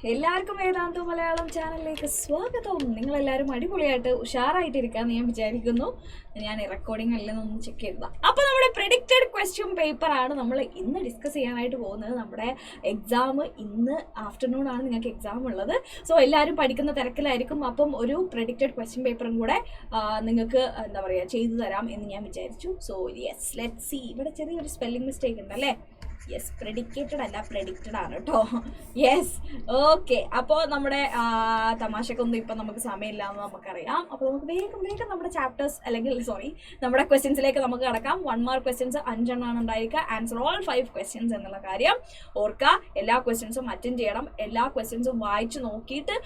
എല്ലാവർക്കും വേദാന്ത മലയാളം ചാനലിലേക്ക് സ്വാഗതം. നിങ്ങളെല്ലാവരും അടിപൊളിയായിട്ട് ഉഷാറായിട്ടിരിക്കാമെന്ന് ഞാൻ വിചാരിക്കുന്നു. ഞാൻ റെക്കോർഡിംഗ് അല്ലെന്നൊന്ന് ചെക്ക് ചെയ്തതാണ്. അപ്പോൾ നമ്മുടെ പ്രെഡിക്റ്റഡ് ക്വസ്റ്റ്യൻ പേപ്പറാണ് നമ്മൾ ഇന്ന് ഡിസ്കസ് ചെയ്യാനായിട്ട് പോകുന്നത്. നമ്മുടെ എക്സാം ഇന്ന് ആഫ്റ്റർനൂൺ ആണ് നിങ്ങൾക്ക് എക്സാം ഉള്ളത്. സോ എല്ലാവരും പഠിക്കുന്ന തിരക്കിലായിരിക്കും. അപ്പം ഒരു പ്രെഡിക്റ്റഡ് ക്വസ്റ്റ്യൻ പേപ്പറും കൂടെ നിങ്ങൾക്ക് എന്താ പറയുക ചെയ്തു തരാം എന്ന് ഞാൻ വിചാരിച്ചു. So yes, let see. ഇവിടെ ചെറിയൊരു സ്പെല്ലിംഗ് മിസ്റ്റേക്ക് ഉണ്ടല്ലേ. യെസ്, പ്രെഡിക്കേറ്റഡ് അല്ല, പ്രെഡിക്റ്റഡ് ആണ് കേട്ടോ. Yes, okay. അപ്പോൾ നമ്മുടെ തമാശക്കൊന്നും ഇപ്പം നമുക്ക് സമയമില്ല എന്ന് നമുക്കറിയാം. അപ്പോൾ നമുക്ക് വേഗം വേഗം നമ്മുടെ ചാപ്റ്റേഴ്സ് നമ്മുടെ ക്വസ്റ്റ്യൻസിലേക്ക് നമുക്ക് കിടക്കാം. 1 മാർക്ക് ക്വസ്റ്റ്യൻസ് 5 എണ്ണമാണ് ഉണ്ടായിരിക്കുക. ആൻസർ ഓൾ 5 ക്വസ്റ്റ്യൻസ് എന്നുള്ള കാര്യം ഓർക്കുക. എല്ലാ ക്വസ്റ്റ്യൻസും അറ്റൻഡ് ചെയ്യണം. എല്ലാ ക്വസ്റ്റ്യൻസും വായിച്ച് നോക്കിയിട്ട്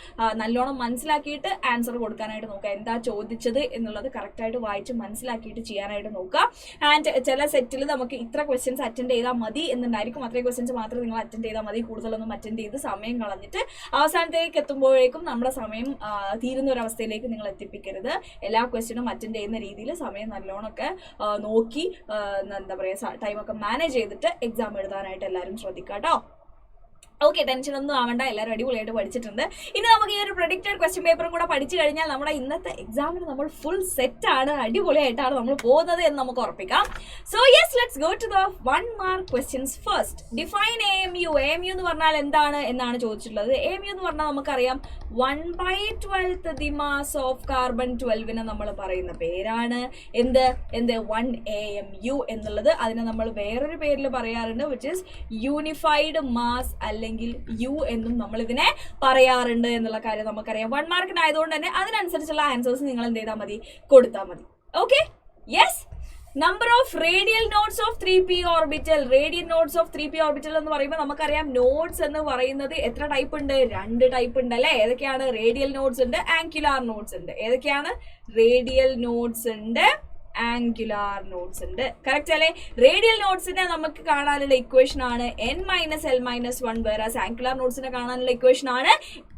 നല്ലോണം മനസ്സിലാക്കിയിട്ട് ആൻസർ കൊടുക്കാനായിട്ട് നോക്കുക. എന്താ ചോദിച്ചത് എന്നുള്ളത് കറക്റ്റായിട്ട് വായിച്ച് മനസ്സിലാക്കിയിട്ട് ചെയ്യാനായിട്ട് നോക്കുക. ആൻഡ് ചില സെറ്റിൽ നമുക്ക് ഇത്ര ക്വസ്റ്റ്യൻസ് അറ്റൻഡ് ചെയ്താൽ മതി എന്നുണ്ടായിരിക്കും. അത്രയും ക്വസ്റ്റ്യൻസ് മാത്രം നിങ്ങൾ അറ്റൻഡ് ചെയ്താൽ മതി. കൂടുതലൊന്നും അറ്റൻഡ് ചെയ്ത് സമയം കളഞ്ഞിട്ട് അവസാനത്തേക്ക് എത്തുമ്പോഴേക്കും നമ്മുടെ സമയം തീരുന്ന ഒരു അവസ്ഥയിലേക്ക് നിങ്ങൾ എത്തിപ്പിക്കരുത്. എല്ലാ ക്വസ്റ്റ്യനും അറ്റൻഡ് ചെയ്യുന്ന രീതിയിൽ സമയം നല്ലോണമൊക്കെ നോക്കി എന്താ പറയുക ടൈമൊക്കെ മാനേജ് ചെയ്തിട്ട് എക്സാം എഴുതാനായിട്ട് എല്ലാവരും ശ്രദ്ധിക്കുക കേട്ടോ. ഓക്കെ, ടെൻഷനൊന്നും ആവണ്ട, എല്ലാവരും അടിപൊളിയായിട്ട് പഠിച്ചിട്ടുണ്ട്. ഇനി നമുക്ക് ഈ ഒരു പ്രെഡിക്റ്റഡ് ക്വസ്റ്റ്യൻ പേപ്പറും കൂടെ പഠിച്ചു കഴിഞ്ഞാൽ നമ്മുടെ ഇന്നത്തെ എക്സാമിന് നമ്മൾ ഫുൾ സെറ്റാണ്, അടിപൊളിയായിട്ടാണ് നമ്മൾ പോകുന്നത് എന്ന് നമുക്ക് ഉറപ്പിക്കാം. So yes, let's go to the 1 mark questions first. Define AMU. AMU എന്ന് പറഞ്ഞാൽ എന്താണ് എന്നാണ് ചോദിച്ചിട്ടുള്ളത്. AMU എന്ന് പറഞ്ഞാൽ നമുക്കറിയാം 1/12 ദി മാസ് ഓഫ് കാർബൺ 12നെ നമ്മൾ പറയുന്ന പേരാണ് എന്ത് 1 AMU എന്നുള്ളത്. അതിനെ നമ്മൾ വേറൊരു പേരിൽ പറയാറുണ്ട്, വിച്ച് ഇസ് യൂണിഫൈഡ് മാസ് അല്ലെങ്കിൽ യു എന്നും നമ്മൾ ഇതിനെ പറയാറുണ്ട് എന്നുള്ള കാര്യം നമുക്കറിയാം. 1 മാർക്കിനായതുകൊണ്ട് തന്നെ അതിനനുസരിച്ചുള്ള ആൻസേഴ്സ് നിങ്ങൾ എന്ത് ചെയ്താൽ മതി, കൊടുത്താൽ മതി. Okay, yes. Number of radial nodes of 3p orbital. Radial nodes of 3p orbital എന്ന് പറയുമ്പോൾ നമുക്കറിയാം നോഡ്സ് എന്ന് പറയുന്നത് എത്ര ടൈപ്പ് ഉണ്ട്, 2 ടൈപ്പ് ഉണ്ട് അല്ലേ. ഏതൊക്കെയാണ്? റേഡിയൽ നോഡ്സ് ഉണ്ട്, ആംഗുലാർ നോഡ്സ് ഉണ്ട്. ഏതൊക്കെയാണ്? റേഡിയൽ നോഡ്സ് ഉണ്ട്, ആംഗുലാർ നോഡ്സ് ഉണ്ട്. കറക്റ്റ് അല്ലേ? റേഡിയൽ നോഡ്സിനെ നമുക്ക് കാണാനുള്ള ഇക്വേഷൻ ആണ് n-l-1, വേറാസ് ആംഗുലാർ നോഡ്സിനെ കാണാനുള്ള ഇക്വേഷൻ ആണ്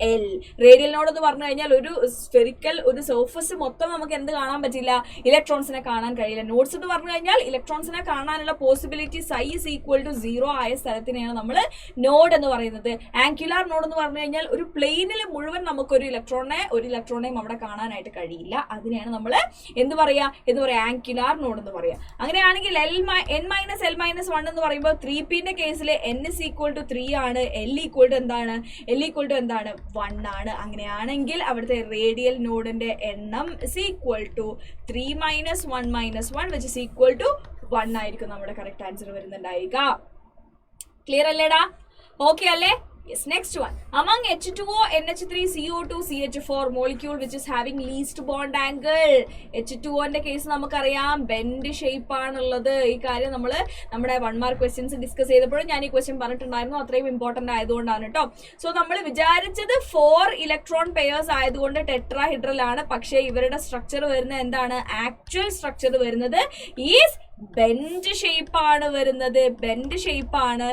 l. റേഡിയൽ നോഡ് എന്ന് പറഞ്ഞു കഴിഞ്ഞാൽ ഒരു സ്ഫെറിക്കൽ ഒരു സർഫസ് മൊത്തം നമുക്ക് എന്ത് കാണാൻ പറ്റില്ല, ഇലക്ട്രോൺസിനെ കാണാൻ കഴിയില്ല. നോഡ്സ് എന്ന് പറഞ്ഞു കഴിഞ്ഞാൽ ഇലക്ട്രോൺസിനെ കാണാനുള്ള പോസിബിലിറ്റി ψ=0 ആയ സ്ഥലത്തിനെയാണ് നമ്മൾ നോഡ് എന്ന് പറയുന്നത്. ആംഗുലാർ നോഡ് എന്ന് പറഞ്ഞു കഴിഞ്ഞാൽ ഒരു പ്ലെയിനിൽ മുഴുവൻ നമുക്ക് ഒരു ഇലക്ട്രോണേയും അവിടെ കാണാനായിട്ട് കഴിയില്ല. അതിനെയാണ് നമ്മൾ എന്ത് പറയാ ആംഗുലാർ നോഡ് എന്ന് പറയാം. അങ്ങനെയാണെങ്കിൽ n-l-1 എന്ന് പറയുമ്പോൾ 3p കേസിൽ n=3 ആണ്, l=എന്താണ് 1 ആണ്. അങ്ങനെയാണെങ്കിൽ അവിടുത്തെ റേഡിയൽ നോഡിന്റെ എണ്ണം = 3-1 which is equal to 1 ആയിരിക്കും നമ്മുടെ കറക്റ്റ് ആൻസർ വരുന്നുണ്ടായിരിക്കുക. ക്ലിയർ അല്ലേടാ? ഓക്കെ അല്ലേ? Yes, next one. Among H2O, NH3, CO2, CH4 molecule which is having least bond angle. H2O ന്റെ കേസ് നമുക്കറിയാം ബെൻഡ് ഷേപ്പ് ആണുള്ളത്. ഈ കാര്യം നമ്മൾ നമ്മുടെ 1 മാർക്ക് ക്വസ്റ്റ്യൻസ് ഡിസ്കസ് ചെയ്തപ്പോഴും ഞാൻ ഈ ക്വസ്റ്റ്യൻ പറഞ്ഞിട്ടുണ്ടായിരുന്നു. അത്രയും ഇമ്പോർട്ടന്റ് ആയതുകൊണ്ടാണ് കേട്ടോ. സോ നമ്മൾ വിചാരിച്ചത് 4 ഇലക്ട്രോൺ പെയേഴ്സ് ആയതുകൊണ്ട് ടെട്രാഹൈഡ്രൽ ആണ്. പക്ഷേ ഇവരുടെ സ്ട്രക്ചർ വരുന്നത് എന്താണ്? ആക്ച്വൽ സ്ട്രക്ചർ വരുന്നത് ഈസ് ബെൻഡ് ഷേപ്പ് ആണ് വരുന്നത്. ബെൻഡ് ഷേപ്പ് ആണ്.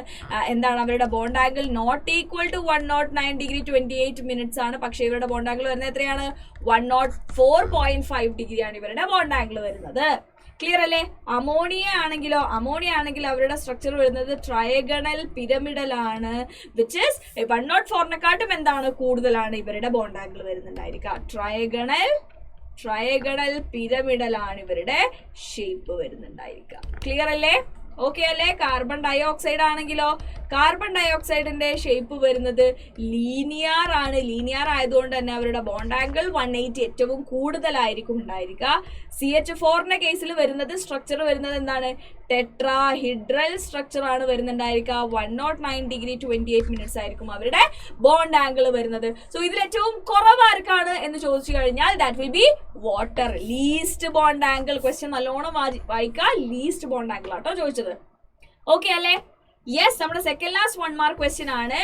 എന്താണ് അവരുടെ bond angle not equal to 109 degree 28 minutes ആണ്. പക്ഷേ ഇവരുടെ ബോണ്ട് ആംഗിൾ വരുന്നത് എത്രയാണ്? 104.5 ഡിഗ്രി ആണ് ഇവരുടെ ബോണ്ട് ആംഗിൾ വരുന്നത്. ക്ലിയർ അല്ലേ? അമോണിയ ആണെങ്കിൽ അവരുടെ സ്ട്രക്ചർ വരുന്നത് ട്രയഗണൽ പിരമിഡൽ ആണ്, വിച്ച് ഇസ് 104നെക്കാട്ടും എന്താണ് കൂടുതലാണ് ഇവരുടെ ബോണ്ട് ആംഗിൾ വരുന്നുണ്ടായിരിക്കുക. ട്രയഗണൽ പിരമിഡൽ ആണ് ഇവരുടെ ഷേപ്പ് വരുന്നുണ്ടായിരിക്കുക. ക്ലിയർ അല്ലേ? ഓക്കെ അല്ലേ? കാർബൺ ഡയോക്സൈഡ് ആണെങ്കിലോ കാർബൺ ഡയോക്സൈഡിന്റെ ഷേപ്പ് വരുന്നത് ലീനിയർ ആണ്. ലീനിയർ ആയതുകൊണ്ട് തന്നെ അവരുടെ ബോണ്ട് ആംഗിൾ 180 ഏറ്റവും കൂടുതലായിരിക്കും ഉണ്ടായിരിക്കുക. CH4 കേസിൽ വരുന്നത് സ്ട്രക്ചർ വരുന്നത് എന്താണ്? ടെട്രാഹിഡ്രൽ സ്ട്രക്ചർ ആണ് വരുന്നുണ്ടായിരിക്കുക. 109 ഡിഗ്രി 28 മിനിറ്റ്സ് ആയിരിക്കും അവരുടെ ബോണ്ട് ആംഗിൾ വരുന്നത്. സോ ഇതിൽ ഏറ്റവും കുറവ് ആർക്കാണ് എന്ന് ചോദിച്ചു കഴിഞ്ഞാൽ that will be water. Least bond angle. Question നല്ലോണം വായിക്കുക. ലീസ്റ്റ് ബോണ്ട് ആംഗിൾ ആട്ടോ ചോദിച്ചത്. ഓക്കെ അല്ലേ? യെസ്, നമ്മുടെ സെക്കൻഡ് ലാസ്റ്റ് 1 മാർക്ക് ക്വസ്റ്റ്യൻ ആണ്.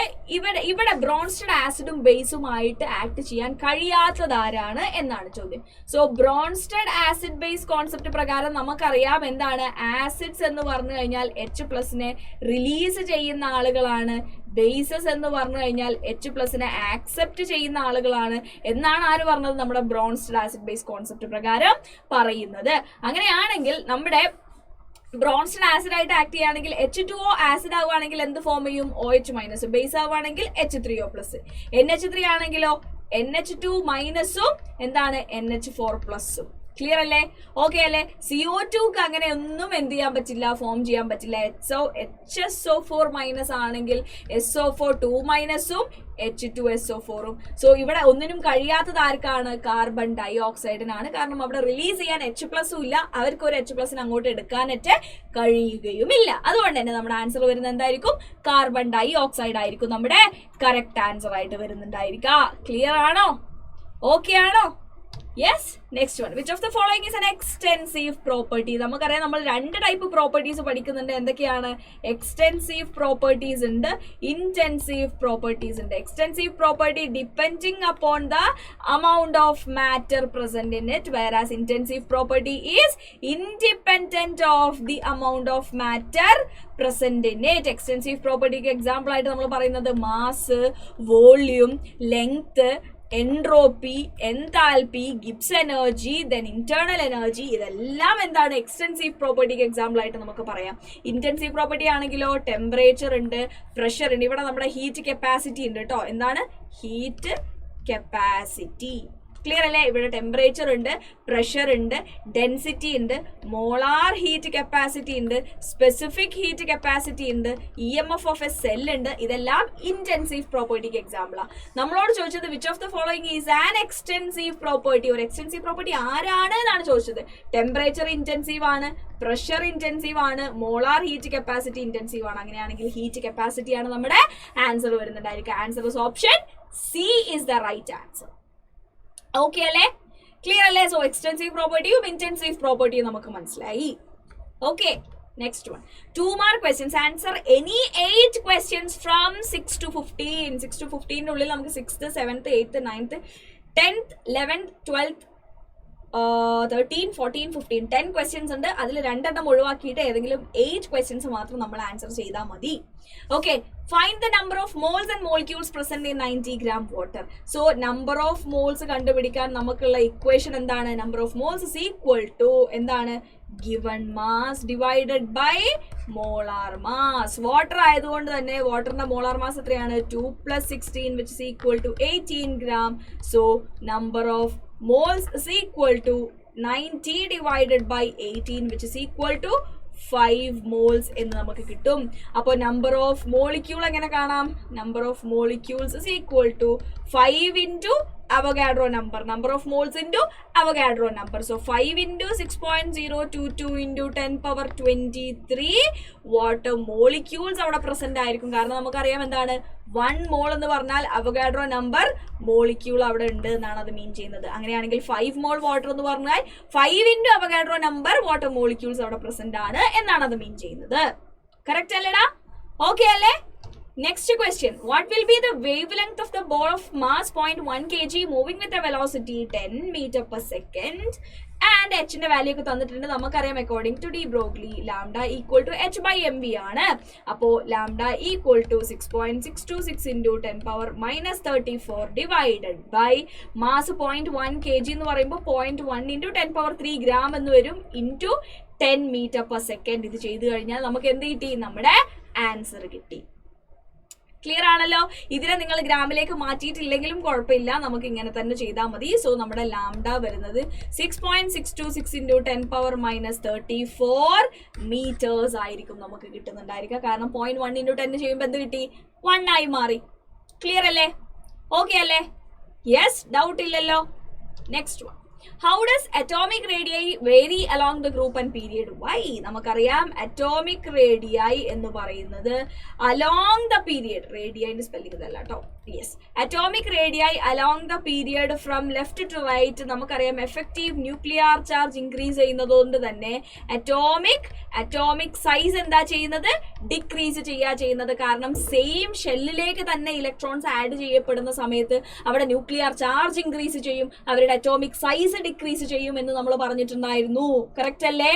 ഇവിടെ ബ്രോൺസ്റ്റഡ് ആസിഡും ബേസുമായിട്ട് ആക്ട് ചെയ്യാൻ കഴിയാത്തത് ആരാണ് എന്നാണ് ചോദ്യം. So Bronsted acid base concept പ്രകാരം നമുക്കറിയാം എന്താണ് ആസിഡ്സ് എന്ന് പറഞ്ഞു കഴിഞ്ഞാൽ H+നെ റിലീസ് ചെയ്യുന്ന ആളുകളാണ്. ബേസസ് എന്ന് പറഞ്ഞു കഴിഞ്ഞാൽ H+നെ ആക്സെപ്റ്റ് ചെയ്യുന്ന ആളുകളാണ് എന്നാണ് ആര് പറഞ്ഞത്? നമ്മുടെ ബ്രോൺസ്റ്റഡ് ആസിഡ് ബേസ് കോൺസെപ്റ്റ് പ്രകാരം പറയുന്നത്. അങ്ങനെയാണെങ്കിൽ നമ്മുടെ ബ്രോൺസ്റ്റൺ ആസിഡ് ആയിട്ട് ആക്ട് ചെയ്യുകയാണെങ്കിൽ H2O ആസിഡ് ആവുകയാണെങ്കിൽ എന്ത് ഫോം ചെയ്യും? OH minus. ബേസ് ആവുകയാണെങ്കിൽ H3O പ്ലസ്. NH3 ആണെങ്കിലോ NH2 മൈനസും എന്താണ് NH4 പ്ലസും. ക്ലിയർ അല്ലേ? ഓക്കെ അല്ലേ? CO2ക്ക് അങ്ങനെ ഒന്നും എന്ത് ചെയ്യാൻ പറ്റില്ല, ഫോം ചെയ്യാൻ പറ്റില്ല. HSO4 മൈനസ് ആണെങ്കിൽ SO4 2 മൈനസും H2SO4ഉം. സോ ഇവിടെ ഒന്നിനും കഴിയാത്തത് ആർക്കാണ്? കാർബൺ ഡൈ ഓക്സൈഡിനാണ്. കാരണം അവിടെ റിലീസ് ചെയ്യാൻ H പ്ലസും ഇല്ല, അവർക്ക് ഒരു H പ്ലസിന് അങ്ങോട്ട് എടുക്കാനായിട്ട് കഴിയുകയുമില്ല. അതുകൊണ്ട് തന്നെ നമ്മുടെ ആൻസർ വരുന്നത് എന്തായിരിക്കും? കാർബൺ ഡൈ ഓക്സൈഡ് ആയിരിക്കും നമ്മുടെ കറക്റ്റ് ആൻസർ ആയിട്ട് വരുന്നുണ്ടായിരിക്കുക. ക്ലിയർ ആണോ? ഓക്കെ ആണോ? Yes. Next one, which of the following is an extensive property? നമുക്കറിയാം നമ്മൾ രണ്ട് ടൈപ്പ് പ്രോപ്പർട്ടീസ് പഠിക്കുന്നുണ്ട്. എന്തൊക്കെയാണ്? എക്സ്റ്റെൻസീവ് പ്രോപ്പർട്ടീസ് ഉണ്ട്, ഇന്റൻസീവ് പ്രോപ്പർട്ടീസ് ഉണ്ട്. Extensive property depending upon the amount of matter present in it, whereas intensive property is independent of the amount of matter present in it. Extensive property ക്ക് example ആയിട്ട് നമ്മൾ പറയുന്നത് mass, volume, length, entropy, enthalpy, Gibbs energy, then internal energy, ഇതെല്ലാം എന്താണ്? Extensive പ്രോപ്പർട്ടിക്ക് example ആയിട്ട് നമുക്ക് പറയാം. Intensive property ആണെങ്കിലോ ടെമ്പറേച്ചർ ഉണ്ട്, പ്രഷർ ഉണ്ട്. ഇവിടെ നമ്മുടെ ഹീറ്റ് കപ്പാസിറ്റി ഉണ്ട് കേട്ടോ. എന്താണ്? Heat capacity. ക്ലിയർ അല്ലേ? ഇവിടെ ടെമ്പറേച്ചർ ഉണ്ട്, പ്രഷർ ഉണ്ട്, ഡെൻസിറ്റി ഉണ്ട്, മോളാർ ഹീറ്റ് കപ്പാസിറ്റി ഉണ്ട്, സ്പെസിഫിക് ഹീറ്റ് കപ്പാസിറ്റി ഉണ്ട്, EMF ഓഫ് എ സെൽ ഉണ്ട്. ഇതെല്ലാം ഇന്റൻസീവ് പ്രോപ്പർട്ടിക്ക് എക്സാമ്പിളാണ്. നമ്മളോട് ചോദിച്ചത് which of the following is an extensive property. ഒരു എക്സ്റ്റെൻസീവ് പ്രോപ്പർട്ടി ആരാണ് എന്നാണ് ചോദിച്ചത്. ടെമ്പറേച്ചർ ഇന്റൻസീവ് ആണ്, പ്രഷർ ഇന്റൻസീവ് ആണ്, മോളാർ ഹീറ്റ് കപ്പാസിറ്റി ഇന്റൻസീവ് ആണ്. അങ്ങനെയാണെങ്കിൽ ഹീറ്റ് കപ്പാസിറ്റി ആണ് നമ്മുടെ ആൻസർ വരുന്നുണ്ടായിരിക്കും. Answer is option C is the right answer. Okay അല്ലേ? ക്ലിയർ അല്ലേ? സോ എക്സ്റ്റെൻസീവ് പ്രോപ്പർട്ടിയും ഇന്റൻസീവ് പ്രോപ്പർട്ടിയും നമുക്ക് മനസ്സിലായി. Okay, next one, 2 mark questions. Answer any 8 questions from 6 to 15. 6 to 15 ഉള്ളിൽ നമുക്ക് 6th 7th 8th 9th 10th 11th 12th 13 14 15 10 questions ഉണ്ട്. അതിൽ 2 എണ്ണം ഒഴിവാക്കിയിട്ട് ഏതെങ്കിലും 8 ക്വസ്റ്റ്യൻസ് മാത്രം നമ്മൾ ആൻസർ ചെയ്താൽ മതി. Okay, find the number of moles and molecules present in 90 gram water. So number of moles കണ്ടുപിടിക്കാൻ നമുക്കുള്ള ഇക്വേഷൻ എന്താണ്? Number of moles is equal to എന്താണ്? Given mass divided by molar mass. Water ആയതുകൊണ്ട് തന്നെ വാട്ടറിന്റെ molar mass എത്രയാണ്? 2 + 16 which is equal to 18 gram. So number of moles is equal to 90 divided by 18 which is equal to 5 moles എന്ന് നമുക്ക് കിട്ടും. അപ്പോൾ number of molecule എങ്ങനെ കാണാം? Number of molecules is equal to 5 into Avogadro number. Number of moles into Avogadro number. So 5 into 6.022 into 10 power 23 water molecules അവിടെ present ആയിരിക്കും. കാരണം നമുക്കറിയാം എന്താണ് 1 മോൾ എന്ന് പറഞ്ഞാൽ അവഗാഡ്രോ നമ്പർ മോളിക്യൂൾ അവിടെ ഉണ്ട് എന്നാണ് അത് മീൻ ചെയ്യുന്നത്. അങ്ങനെയാണെങ്കിൽ 5 മോൾ വാട്ടർ എന്ന് പറഞ്ഞാൽ 5 into Avogadro number water molecules അവിടെ പ്രസന്റ് ആണ് എന്നാണ് അത് മീൻ ചെയ്യുന്നത്. കറക്റ്റ് അല്ലേടാ? ഓക്കെ അല്ലേ? Next question, what will be the wavelength of the ball of mass 0.1 kg moving with a velocity 10 meter per second? And h ന്റെ value ഒക്കെ തന്നിട്ടുണ്ട്. നമുക്കറിയാം according to de Broglie lambda equal to h by mv ആണ്. അപ്പോൾ lambda equal to 6.626 into 10 power minus 34 divided by mass 0.1 kg എന്ന് പറയുമ്പോൾ 0.1 into 10 power 3 gram എന്ന് വരും ഇൻറ്റു 10 meter per second. ഇത് ചെയ്തു കഴിഞ്ഞാൽ നമുക്ക് എന്ത് കിട്ടി? നമ്മുടെ ആൻസർ കിട്ടി. ക്ലിയർ ആണല്ലോ? ഇതിനെ നിങ്ങൾ ഗ്രാമിലേക്ക് മാറ്റിയിട്ടില്ലെങ്കിലും കുഴപ്പമില്ല, നമുക്ക് ഇങ്ങനെ തന്നെ ചെയ്താൽ മതി. സോ നമ്മുടെ ലാംഡ വരുന്നത് 6.626 into 10 power minus 34 meters ആയിരിക്കും നമുക്ക് കിട്ടുന്നുണ്ടായിരിക്കുക. കാരണം 0.1 into 10 ചെയ്യുമ്പോൾ എന്ത് കിട്ടി? 1 ആയി മാറി. ക്ലിയർ അല്ലേ? ഓക്കെ അല്ലേ? യെസ്, ഡൗട്ട് ഇല്ലല്ലോ? Next one, how does atomic radii vary along the group and period? Why? നമുക്കറിയാം atomic radii എന്ന് പറയുന്നത് along the period, radii ന്റെ സ്പെല്ലിംഗ് ഇതല്ല കേട്ടോ. Yes, atomic radii along the period from left to right. നമുക്കറിയാം effective nuclear charge increase ചെയ്യുന്നതുകൊണ്ട് തന്നെ atomic size എന്താ ചെയ്യുന്നത്? ഡിക്രീസ് ചെയ്യുന്നത്. കാരണം സെയിം ഷെല്ലിലേക്ക് തന്നെ ഇലക്ട്രോൺസ് ആഡ് ചെയ്യപ്പെടുന്ന സമയത്ത് അവിടെ ന്യൂക്ലിയർ ചാർജ് ഇൻക്രീസ് ചെയ്യും, അവരുടെ അറ്റോമിക് സൈസ് ഡിക്രീസ് ചെയ്യും എന്ന് നമ്മൾ പറഞ്ഞിട്ടുണ്ടായിരുന്നു. കറക്റ്റ് അല്ലേ?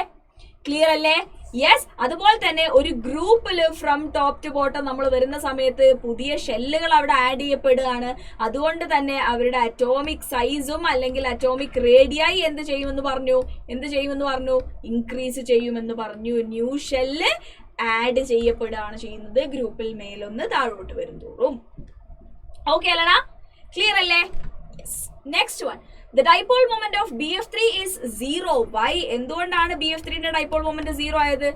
ക്ലിയർ അല്ലേ? യെസ്. അതുപോലെ തന്നെ ഒരു ഗ്രൂപ്പിൽ ഫ്രം ടോപ്പ് ടു ബോട്ടം നമ്മൾ വരുന്ന സമയത്ത് പുതിയ ഷെല്ലുകൾ അവിടെ ആഡ് ചെയ്യപ്പെടുകയാണ്. അതുകൊണ്ട് തന്നെ അവരുടെ അറ്റോമിക് സൈസും അല്ലെങ്കിൽ അറ്റോമിക് റേഡിയായി എന്ത് ചെയ്യുമെന്ന് പറഞ്ഞു? ഇൻക്രീസ് ചെയ്യുമെന്ന് പറഞ്ഞു. ന്യൂ ഷെല്ല് ആഡ് ചെയ്യപ്പെടുകയാണ് ചെയ്യുന്നത് ഗ്രൂപ്പിൽ മേലൊന്ന് താഴോട്ട് വരും തോറും. ഓക്കെ അല്ലടാ? ക്ലിയർ അല്ലേ? Next one, the dipole moment of BF3 is 0. Why? എന്തുകൊണ്ടാണ് BF3 ന്റെ ഡൈപോൾ മൊമെന്റ് 0 ആയത്?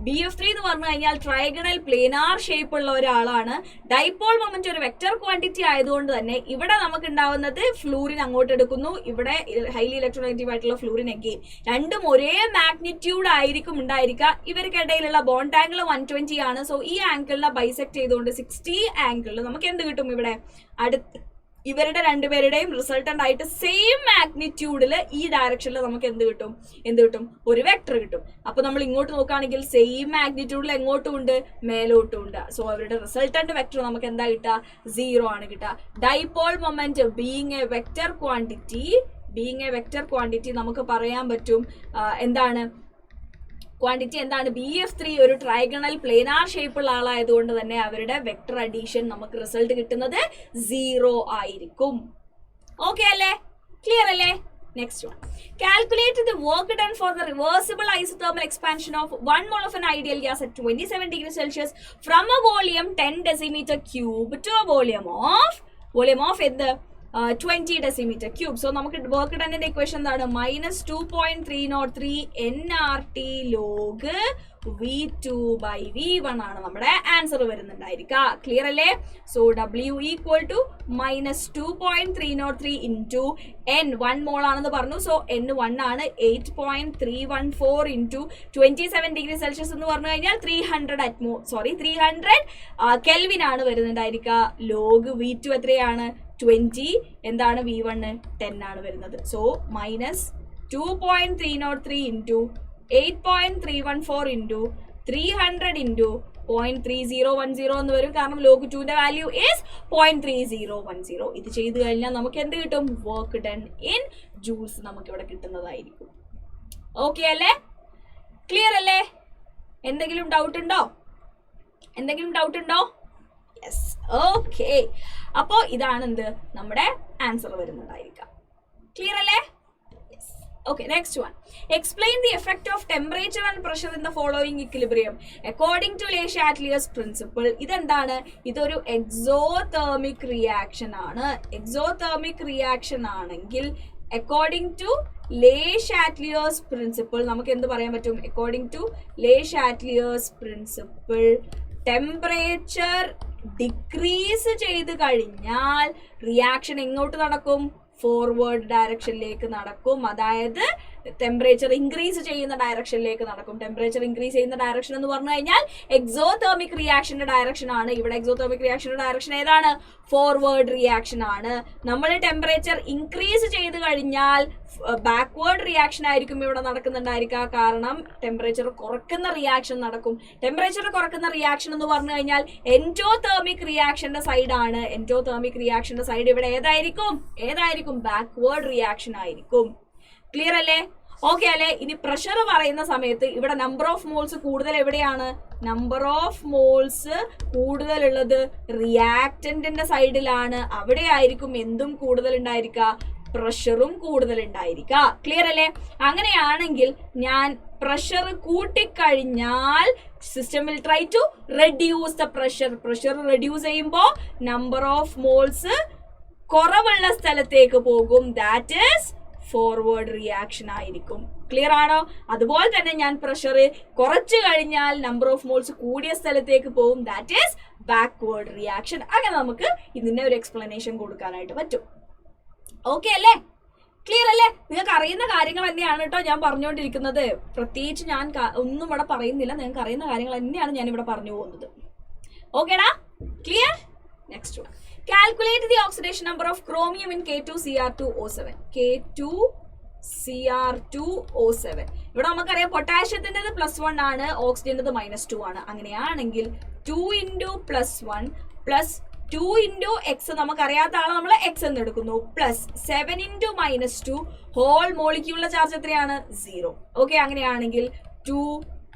BF3 എന്ന് പറഞ്ഞു കഴിഞ്ഞാൽ ട്രയഗണൽ പ്ലേനാർ ഷേപ്പ് ഉള്ള ഒരാളാണ്. ഡൈപോൾ മൊമെന്റ് ഒരു വെക്ടർ ക്വാണ്ടിറ്റി ആയതുകൊണ്ട് തന്നെ ഇവിടെ നമുക്ക് ഉണ്ടാവുന്നത് ഫ്ലൂറിൻ അങ്ങോട്ട് എടുക്കുന്നു, ഇവിടെ ഹൈലി ഇലക്ട്രോനെഗറ്റീവ് ആയിട്ടുള്ള ഫ്ലൂറിൻ അഗെയിൻ. രണ്ടും ഒരേ മാഗ്നിറ്റ്യൂഡ് ആയിരിക്കും ഉണ്ടായിരിക്കുക. ഇവർക്കിടയിലുള്ള ബോണ്ട് ആംഗിൾ 120 ആണ്. സോ ഈ ആംഗിളിനെ ബൈസെക്ട് ചെയ്തുകൊണ്ട് 60 ആംഗിളിൽ നമുക്ക് എന്ത് കിട്ടും? ഇവിടെ ഇവരുടെ രണ്ടുപേരുടെയും റിസൾട്ടന്റ് ആയിട്ട് സെയിം മാഗ്നിറ്റ്യൂഡിൽ ഈ ഡയറക്ഷനിൽ നമുക്ക് എന്ത് കിട്ടും? ഒരു വെക്ടർ കിട്ടും. അപ്പൊ നമ്മൾ ഇങ്ങോട്ട് നോക്കുകയാണെങ്കിൽ സെയിം മാഗ്നിറ്റ്യൂഡിൽ എങ്ങോട്ടും ഉണ്ട്, മേലോട്ടും ഉണ്ട്. സോ അവരുടെ റിസൾട്ടന്റ് വെക്ടർ നമുക്ക് എന്താ കിട്ടുക? 0 ആണ് കിട്ടുക. Dipole moment being A vector quantity നമുക്ക് പറയാൻ പറ്റും എന്താണ് BF3 ഒരു ട്രൈഗണൽ പ്ലേനാർ ഷേപ്പുള്ള ആളായതുകൊണ്ട് തന്നെ അവരുടെ വെക്ടർ അഡീഷൻ നമുക്ക് റിസൾട്ട് കിട്ടുന്നത് 0 ആയിരിക്കും. ഓക്കെ അല്ലേ? ക്ലിയർ അല്ലേ? Next one, calculate the work done for the reversible isothermal expansion of 1 mole of an ideal gas at 27 degrees Celsius from a volume 10 decimeter cube to a volume of എന്ത് 20 decimeter cube. So നമുക്ക് work ഡണ്ണിന്റെ equation എന്താണ്? -2.303 nRT log V2/V1 ആണ് നമ്മുടെ answer വരുന്നുണ്ടായിരിക്കുക. Clear അല്ലേ? So W equal to -2.303 into N 1 mole ആണെന്ന് പറഞ്ഞു. സോ N 1 ആണ്. 8.314 ഇൻറ്റു 27 ഡിഗ്രി സെൽഷ്യസ് എന്ന് പറഞ്ഞു കഴിഞ്ഞാൽ 300 കെൽവിൻ ആണ് വരുന്നുണ്ടായിരിക്കുക. ലോഗ് V2 എത്രയാണ്? 20. എന്താണ്? V1 10 ആണ് വരുന്നത്. സോ -2.303 ഇൻറ്റു 8.314 ഇൻറ്റു 300 ഇൻറ്റു 0.3010 എന്ന് വരും. കാരണം ലോഗ് 2ന്റെ വാല്യൂ ഈസ് 0.3010. ഇത് ചെയ്ത് കഴിഞ്ഞാൽ നമുക്ക് എന്ത് കിട്ടും? വർക്ക് ഡൺ ഇൻ ജൂൾസ് നമുക്ക് ഇവിടെ കിട്ടുന്നതായിരിക്കും. ഓക്കെ അല്ലേ? ക്ലിയർ അല്ലേ? എന്തെങ്കിലും ഡൗട്ട് ഉണ്ടോ? യെസ്. ഓക്കെ. അപ്പോൾ ഇതാണ് എന്ത് നമ്മുടെ ആൻസർ വരുന്നതായിരിക്കാം. ക്ലിയർ അല്ലേ? Yes. Okay. Next one, explain the effect of temperature and pressure in the following equilibrium according to Le Chatelier's principle. ഇതെന്താണ്? ഇതൊരു എക്സോതെർമിക് റിയാക്ഷൻ ആണ്. എക്സോതെർമിക് റിയാക്ഷൻ ആണെങ്കിൽ according to Le Chatelier's principle നമുക്ക് എന്ത് പറയാൻ പറ്റും? According to Le Chatelier's principle temperature decrease ചെയ്ത് കഴിഞ്ഞാൽ റിയാക്ഷൻ എങ്ങോട്ട് നടക്കും? ഫോർവേഡ് ഡയറക്ഷനിലേക്ക് നടക്കും. അതായത് ടെമ്പറേച്ചർ ഇൻക്രീസ് ചെയ്യുന്ന ഡയറക്ഷനിലേക്ക് നടക്കും. ടെമ്പറേച്ചർ ഇൻക്രീസ് ചെയ്യുന്ന ഡയറക്ഷൻ എന്ന് പറഞ്ഞു കഴിഞ്ഞാൽ എക്സോതെർമിക് റിയാക്ഷന്റെ ഡയറക്ഷൻ ആണ്. ഇവിടെ എക്സോതെർമിക് റിയാക്ഷന്റെ ഡയറക്ഷൻ ഏതാണ്? ഫോർവേഡ് റിയാക്ഷൻ ആണ്. നമ്മൾ ടെമ്പറേച്ചർ ഇൻക്രീസ് ചെയ്ത് കഴിഞ്ഞാൽ ബാക്ക്വേർഡ് റിയാക്ഷൻ ആയിരിക്കും ഇവിടെ നടക്കുന്നുണ്ടായിരിക്കുക. കാരണം ടെമ്പറേച്ചർ കുറയ്ക്കുന്ന റിയാക്ഷൻ നടക്കും. ടെമ്പറേച്ചർ കുറയ്ക്കുന്ന റിയാക്ഷൻ എന്ന് പറഞ്ഞു കഴിഞ്ഞാൽ എൻഡോതെർമിക് റിയാക്ഷന്റെ സൈഡാണ്. എൻഡോതെർമിക് റിയാക്ഷന്റെ സൈഡ് ഇവിടെ ഏതായിരിക്കും? ബാക്ക്വേർഡ് റിയാക്ഷൻ ആയിരിക്കും. ക്ലിയർ അല്ലേ? ഓക്കെ അല്ലേ? ഇനി പ്രഷർ പറയുന്ന സമയത്ത് ഇവിടെ നമ്പർ ഓഫ് മോൾസ് കൂടുതൽ എവിടെയാണ്? നമ്പർ ഓഫ് മോൾസ് കൂടുതലുള്ളത് റിയാക്റ്റന്റിന്റെ സൈഡിലാണ്. അവിടെ ആയിരിക്കും എന്തും കൂടുതൽ ഉണ്ടായിരിക്കുക? പ്രഷറും കൂടുതൽ ഉണ്ടായിരിക്കുക. ക്ലിയർ അല്ലേ? അങ്ങനെയാണെങ്കിൽ ഞാൻ പ്രഷർ കൂട്ടിക്കഴിഞ്ഞാൽ system will try to reduce the pressure. Pressure reduce ചെയ്യുമ്പോൾ നമ്പർ ഓഫ് മോൾസ് കുറവുള്ള സ്ഥലത്തേക്ക് പോകും. ദാറ്റ് ഈസ് ഫോർവേഡ് റിയാക്ഷൻ ആയിരിക്കും. ക്ലിയർ ആണോ? അതുപോലെ തന്നെ ഞാൻ പ്രഷർ കുറച്ചു കഴിഞ്ഞാൽ നമ്പർ ഓഫ് മോൾസ് കൂടിയ സ്ഥലത്തേക്ക് പോകും. That is backward reaction. അങ്ങനെ നമുക്ക് ഇതിന്റെ ഒരു എക്സ്പ്ലനേഷൻ കൊടുക്കാനായിട്ട് പറ്റും. ഓക്കെ അല്ലേ? ക്ലിയർ അല്ലേ? നിങ്ങൾക്ക് അറിയുന്ന കാര്യങ്ങൾ തന്നെയാണ് കേട്ടോ ഞാൻ പറഞ്ഞുകൊണ്ടിരിക്കുന്നത്. പ്രത്യേകിച്ച് ഞാൻ ഒന്നും ഇവിടെ പറയുന്നില്ല. നിങ്ങൾക്ക് അറിയുന്ന കാര്യങ്ങൾ തന്നെയാണ് ഞാൻ ഇവിടെ പറഞ്ഞു പോകുന്നത്. ഓക്കേടാ? Clear? Next one, calculate the oxidation number of chromium in K2Cr2O7. K2Cr2O7. ഇവിടെ നമുക്കറിയാം പൊട്ടാഷ്യത്തിൻ്റെത് +1 ആണ്, ഓക്സിജൻ്റെത് -2 ആണ്. അങ്ങനെയാണെങ്കിൽ 2 × +1 2 × x നമുക്കറിയാത്ത ആളെ നമ്മൾ x എന്ന് എടുക്കുന്നു, +7 × -2 ഹോൾ മോളിക്യൂളിലെ ചാർജ് എത്രയാണ്? 0. ഓക്കെ, അങ്ങനെയാണെങ്കിൽ 2